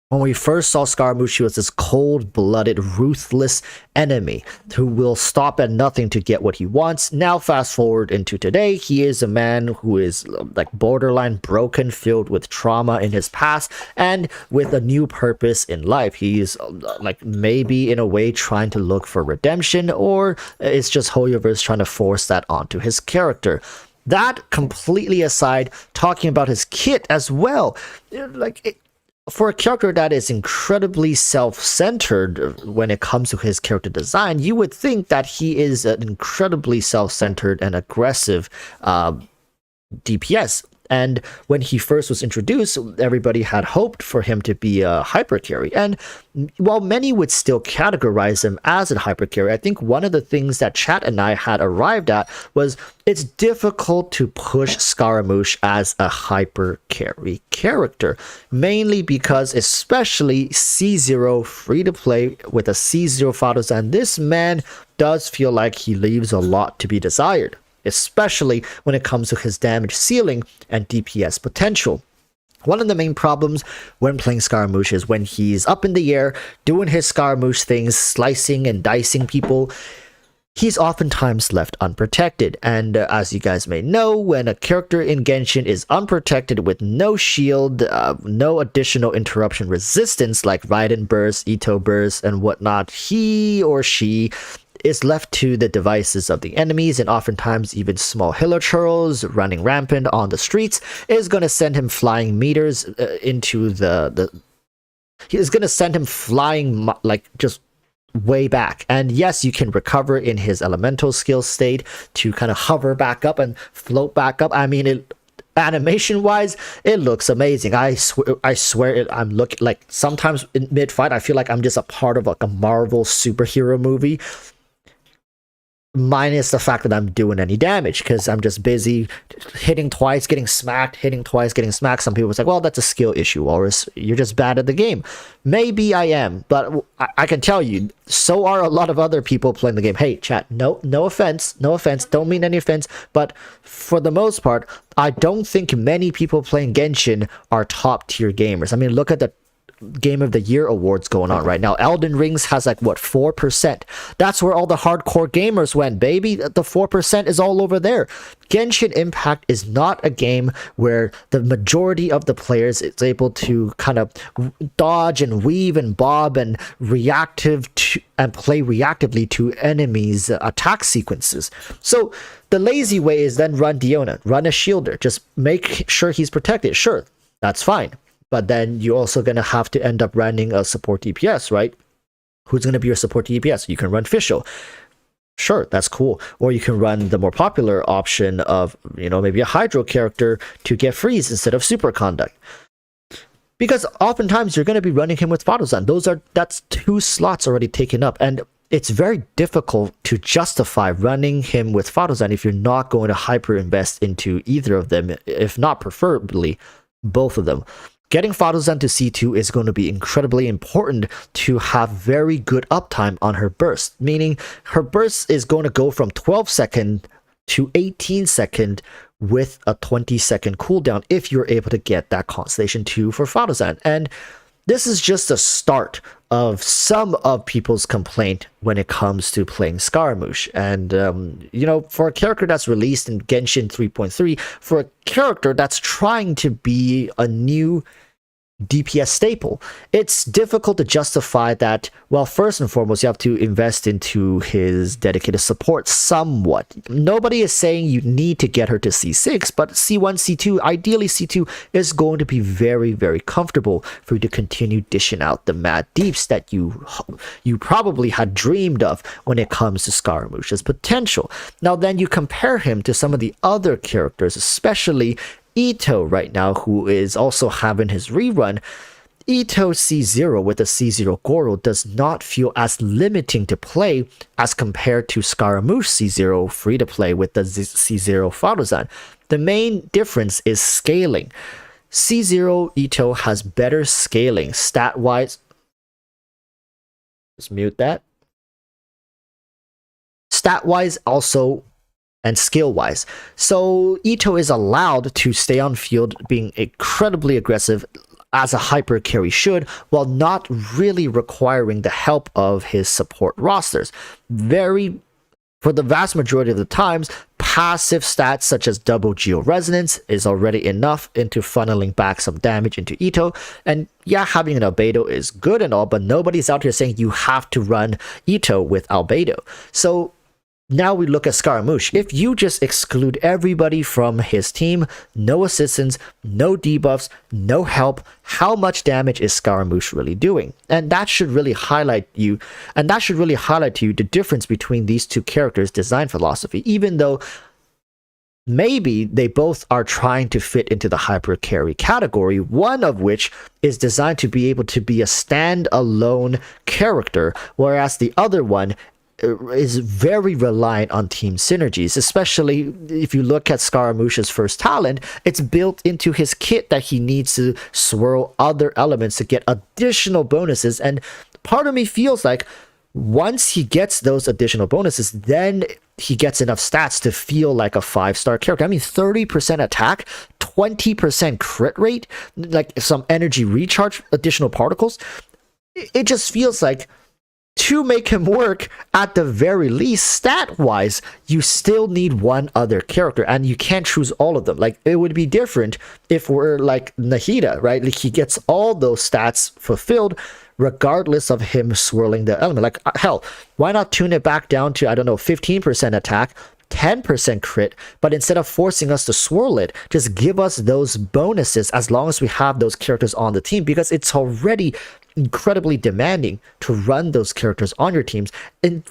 When we first saw Scaramouche, he was this cold-blooded, ruthless enemy who will stop at nothing to get what he wants. Now, fast forward into today, he is a man who is like borderline broken, filled with trauma in his past, and with a new purpose in life. He's like maybe in a way trying to look for redemption, or it's just HoYoverse trying to force that onto his character. That completely aside, talking about his kit as well, for a character that is incredibly self-centered when it comes to his character design, you would think that he is an incredibly self-centered and aggressive DPS. And when he first was introduced, everybody had hoped for him to be a hyper carry. And while many would still categorize him as a hyper carry, I think one of the things that Chat and I had arrived at was it's difficult to push Scaramouche as a hyper carry character, mainly because especially C0 free to play with a C0 Faruzan, this man does feel like he leaves a lot to be desired, especially when it comes to his damage ceiling and DPS potential. One of the main problems when playing Scaramouche is when he's up in the air, doing his Scaramouche things, slicing and dicing people, he's oftentimes left unprotected. And as you guys may know, when a character in Genshin is unprotected with no shield, no additional interruption resistance like Raiden Burst, Ito Burst, and whatnot, he or she is left to the devices of the enemies, and oftentimes even small hilichurls running rampant on the streets is going to send him flying meters into he's going to send him flying like just way back. And yes, you can recover in his elemental skill state to kind of hover back up and float back up. I mean, animation wise, it looks amazing. I swear I'm looking like sometimes in mid fight I feel like I'm just a part of like a Marvel superhero movie. minus the fact that I'm doing any damage because I'm just busy hitting twice, getting smacked, hitting twice, getting smacked. Some people say, well, that's a skill issue, Walrus. You're just bad at the game. Maybe I am, but I can tell you, so are a lot of other people playing the game. Hey, chat, no offense, don't mean any offense, but for the most part, I don't think many people playing Genshin are top tier gamers. I mean, look at the Game of the Year awards going on right now. Elden Rings has like what, 4%. That's where all the hardcore gamers went, baby. The 4% is all over there. Genshin Impact is not a game where the majority of the players is able to kind of dodge and weave and bob and play reactively to enemies' attack sequences. So the lazy way is then run Diona, run a shielder, just make sure he's protected. Sure, that's fine. But then you're also going to have to end up running a support DPS, right? Who's going to be your support DPS? You can run Fischl. Sure, that's cool. Or you can run the more popular option of, maybe a Hydro character to get freeze instead of superconduct. Because oftentimes you're going to be running him with Faruzan. That's 2 slots already taken up. And it's very difficult to justify running him with Faruzan if you're not going to hyper invest into either of them, if not preferably both of them. Getting Faruzan to C2 is going to be incredibly important to have very good uptime on her burst, meaning her burst is going to go from 12 second to 18 second with a 20-second cooldown if you're able to get that Constellation 2 for Faruzan. And this is just a start of some of people's complaint when it comes to playing Scaramouche. And, for a character that's released in Genshin 3.3, for a character that's trying to be a new DPS staple, it's difficult to justify that. Well, first and foremost, you have to invest into his dedicated support somewhat. Nobody is saying you need to get her to C6, but C1, C2, ideally C2 is going to be very, very comfortable for you to continue dishing out the mad deeps that you probably had dreamed of when it comes to Scaramouche's potential. Now then you compare him to some of the other characters, especially Ito right now, who is also having his rerun. Ito C0 with the C0 Goro does not feel as limiting to play as compared to Scaramouche C0 free to play with the C0 Faruzan. The main difference is scaling. C0 Ito has better scaling stat wise. Just mute that. Stat wise also, and skill-wise. So Ito is allowed to stay on field being incredibly aggressive as a hyper carry should, while not really requiring the help of his support rosters. For the vast majority of the times, passive stats such as double Geo Resonance is already enough into funneling back some damage into Ito. And yeah, having an Albedo is good and all, but nobody's out here saying you have to run Ito with Albedo. So now we look at Scaramouche. If you just exclude everybody from his team, no assistance, no debuffs, no help, how much damage is Scaramouche really doing? And that should really highlight to you the difference between these two characters' design philosophy, even though maybe they both are trying to fit into the hyper carry category, one of which is designed to be able to be a standalone character, whereas the other one is very reliant on team synergies, especially if you look at Scaramouche's first talent. It's built into his kit that he needs to swirl other elements to get additional bonuses, and part of me feels like once he gets those additional bonuses, then he gets enough stats to feel like a 5-star character. I mean, 30% attack, 20% crit rate, like some energy recharge, additional particles. It just feels like to make him work, at the very least, stat-wise, you still need one other character, and you can't choose all of them. Like, it would be different if we're like Nahida, right? Like, he gets all those stats fulfilled, regardless of him swirling the element. Like, hell, why not tune it back down to, 15% attack, 10% crit, but instead of forcing us to swirl it, just give us those bonuses as long as we have those characters on the team, because it's already incredibly demanding to run those characters on your teams. And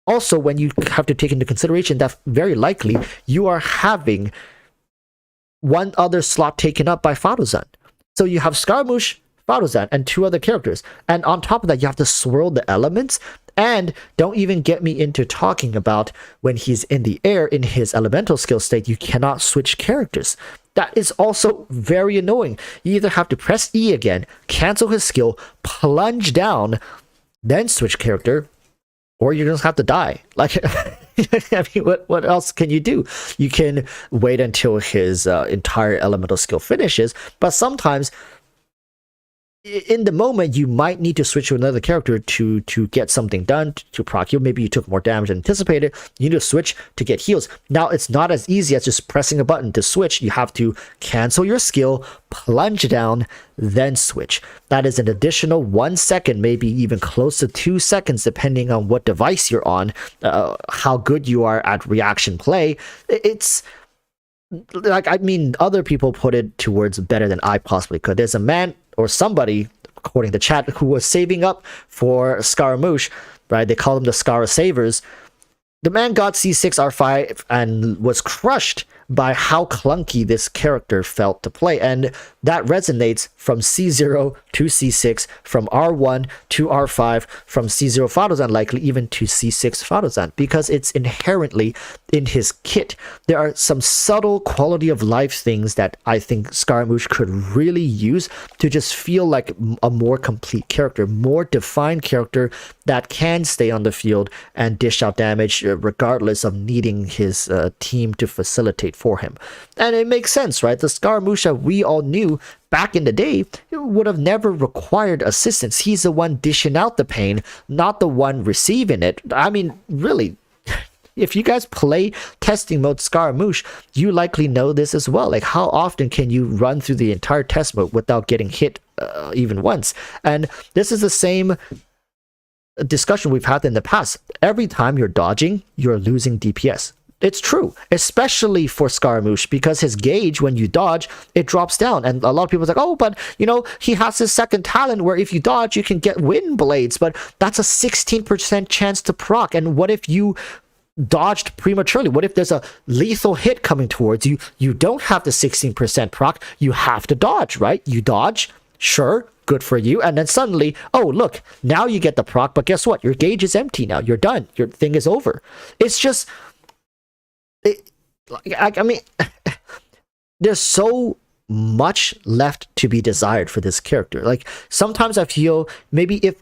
also, when you have to take into consideration that very likely you are having one other slot taken up by Faruzan. So you have Scaramouche, Faruzan, and 2 other characters. And on top of that, you have to swirl the elements. And don't even get me into talking about when he's in the air in his elemental skill state, you cannot switch characters. That is also very annoying. You either have to press E again, cancel his skill, plunge down, then switch character, or you just have to die. Like, I mean, what else can you do? You can wait until his entire elemental skill finishes, but sometimes in the moment you might need to switch to another character to get something done, to proc heal. Maybe you took more damage than anticipated, you need to switch to get heals. Now it's not as easy as just pressing a button to switch. You have to cancel your skill, plunge down, then switch. That is an additional 1 second, maybe even close to 2 seconds, depending on what device you're on, how good you are at reaction play. It's like, I mean, other people put it towards better than I possibly could. There's a man or somebody, according to chat, who was saving up for Scaramouche, right? They call them the Scara Savers. The man got C6 R5 and was crushed by how clunky this character felt to play, and that resonates from C0 to C6, from R1 to R5, from C0 Faruzan likely even to C6 Faruzan, because it's inherently in his kit. There are some subtle quality of life things that I think Scaramouche could really use to just feel like a more complete character, more defined character that can stay on the field and dish out damage regardless of needing his team to facilitate for him. And it makes sense, right? The Scaramouche that we all knew back in the day would have never required assistance. He's the one dishing out the pain, not the one receiving it. I mean, really, if you guys play testing mode Scaramouche, you likely know this as well. Like, how often can you run through the entire test mode without getting hit even once? And this is the same discussion we've had in the past. Every time you're dodging, you're losing DPS. It's true, especially for Scaramouche, because his gauge, when you dodge, it drops down. And a lot of people are like, oh, but, you know, he has his second talent where if you dodge, you can get wind blades, but that's a 16% chance to proc. And what if you dodged prematurely? What if there's a lethal hit coming towards you? You don't have the 16% proc. You have to dodge, right? You dodge, sure, good for you. And then suddenly, oh, look, now you get the proc, but guess what? Your gauge is empty now. You're done. Your thing is over. It's just... I mean, there's so much left to be desired for this character. Like, sometimes I feel maybe if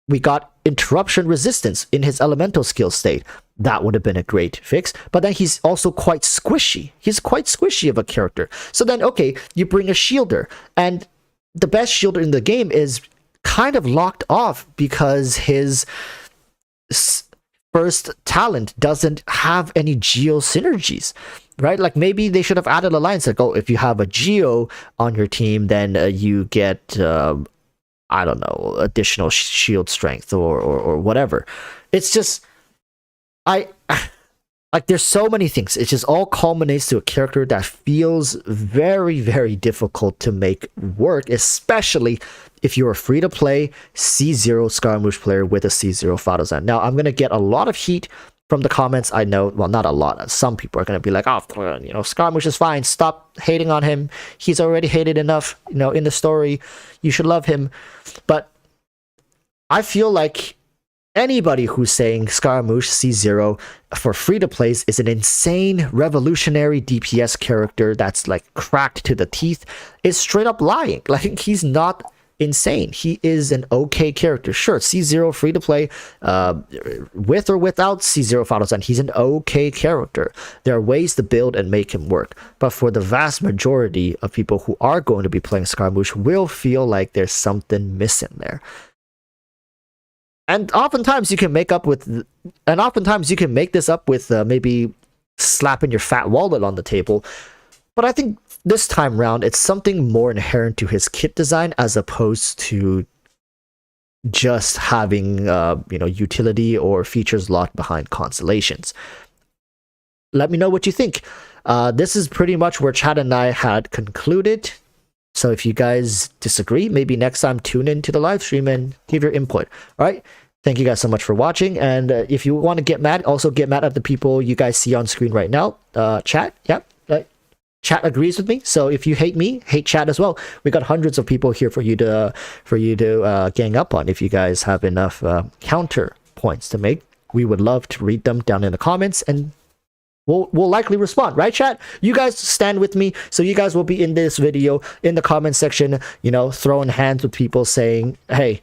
we got interruption resistance in his elemental skill state, that would have been a great fix. But then he's also quite squishy. He's quite squishy of a character. So then, okay, you bring a shielder, and the best shielder in the game is kind of locked off because his first talent doesn't have any geo synergies, right? Like, maybe they should have added a line like, oh, if you have a geo on your team, then you get I don't know, additional shield strength or whatever. It's just, like, there's so many things. It just all culminates to a character that feels very, very difficult to make work, especially if you're a free-to-play C0 Scaramouche player with a C0 Faruzan. Now, I'm going to get a lot of heat from the comments. I know, well, not a lot. Some people are going to be like, oh, you know, Scaramouche is fine. Stop hating on him. He's already hated enough, you know, in the story. You should love him. But I feel like anybody who's saying Scaramouche C0 for free-to-plays is an insane, revolutionary DPS character that's, like, cracked to the teeth is straight up lying. Like, he's not insane. He is an okay character. Sure, C0 free-to-play, with or without C0 Faruzan, he's an okay character. There are ways to build and make him work. But for the vast majority of people who are going to be playing Scaramouche will feel like there's something missing there. And oftentimes you can make this up with maybe slapping your fat wallet on the table. But I think this time round, it's something more inherent to his kit design as opposed to just having you know, utility or features locked behind constellations. Let me know what you think. This is pretty much where Chad and I had concluded. So if you guys disagree, maybe next time tune into the live stream and give your input. All right. Thank you guys so much for watching. And if you want to get mad, also get mad at the people you guys see on screen right now. Chat. Yep. Chat agrees with me. So if you hate me, hate chat as well. We got hundreds of people here for you to gang up on if you guys have enough counter points to make, we would love to read them down in the comments, and we'll likely respond, right, chat? You guys stand with me, so you guys will be in this video in the comment section, you know, throwing hands with people saying, hey,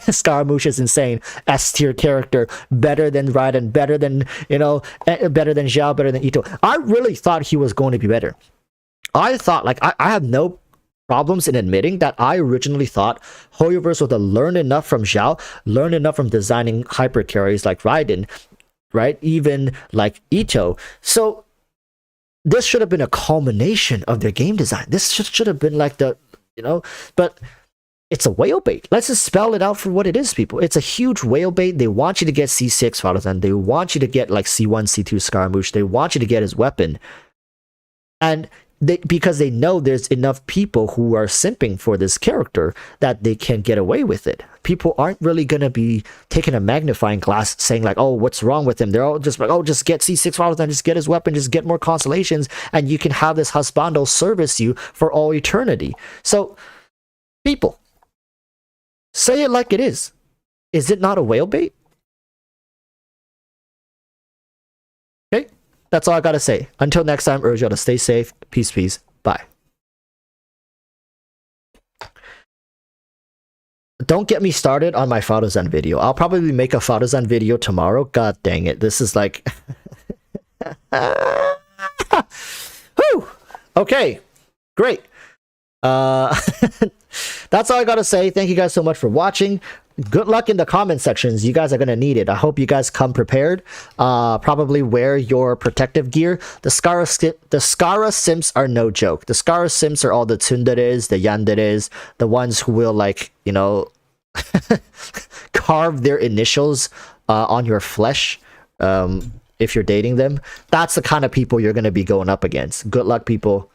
Scaramouche is insane, S tier character, better than Raiden, better than, you know, better than Zhao, better than Ito. I really thought he was going to be better. I thought, like, I have no problems in admitting that I originally thought Hoyoverse would have learned enough from Zhao, learned enough from designing hyper carries like Raiden, right? Even like Ito. So this should have been a culmination of their game design. This should have been like the, you know, but it's a whale bait. Let's just spell it out for what it is, people. It's a huge whale bait. They want you to get C6 Faruzan. They want you to get like C1, C2 Scaramouche. They want you to get his weapon. And because they know there's enough people who are simping for this character that they can get away with it. People aren't really going to be taking a magnifying glass saying like, oh, what's wrong with him? They're all just like, oh, just get C6 Faruzan, just get his weapon, just get more constellations, and you can have this husbando service you for all eternity. So, people, say it like it is. Is it not a whale bait? Okay, that's all I gotta say. Until next time, urge y'all to stay safe. Peace, peace. Bye. Don't get me started on my Faruzan video. I'll probably make a Faruzan video tomorrow. God dang it. This is like... Whew. Okay, great. That's all I gotta say. Thank you guys so much for watching. Good luck in the comment sections. You guys are gonna need it. I hope you guys come prepared. Probably wear your protective gear. The Scara Sims are no joke. The Scara Sims are all the tsunderes, the yanderes, the ones who will, like, you know, carve their initials on your flesh if you're dating them. That's the kind of people you're gonna be going up against. Good luck, people.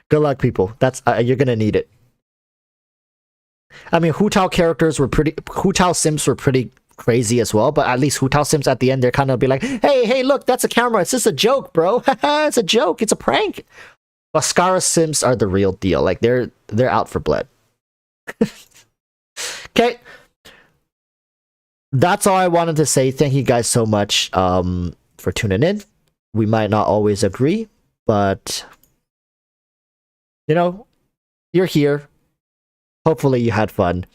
Good luck, people. That's you're gonna need it. I mean, Hu Tao characters were pretty. Hu Tao Sims were pretty crazy as well. But at least Hu Tao Sims at the end, they're kind of be like, hey, look, that's a camera. It's just a joke, bro. It's a joke. It's a prank. But Scara Sims are the real deal. Like they're out for blood. Okay. That's all I wanted to say. Thank you guys so much for tuning in. We might not always agree, but you know, you're here. Hopefully you had fun.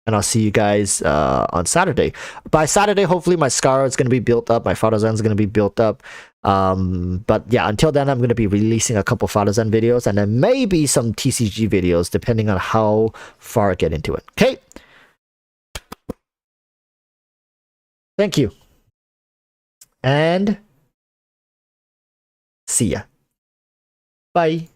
And I'll see you guys on Saturday. By Saturday, hopefully my Scara is going to be built up. My Faruzan is going to be built up. But yeah, until then, I'm going to be releasing a couple Faruzan videos. And then maybe some TCG videos, depending on how far I get into it. Okay? Thank you. And see ya. Bye.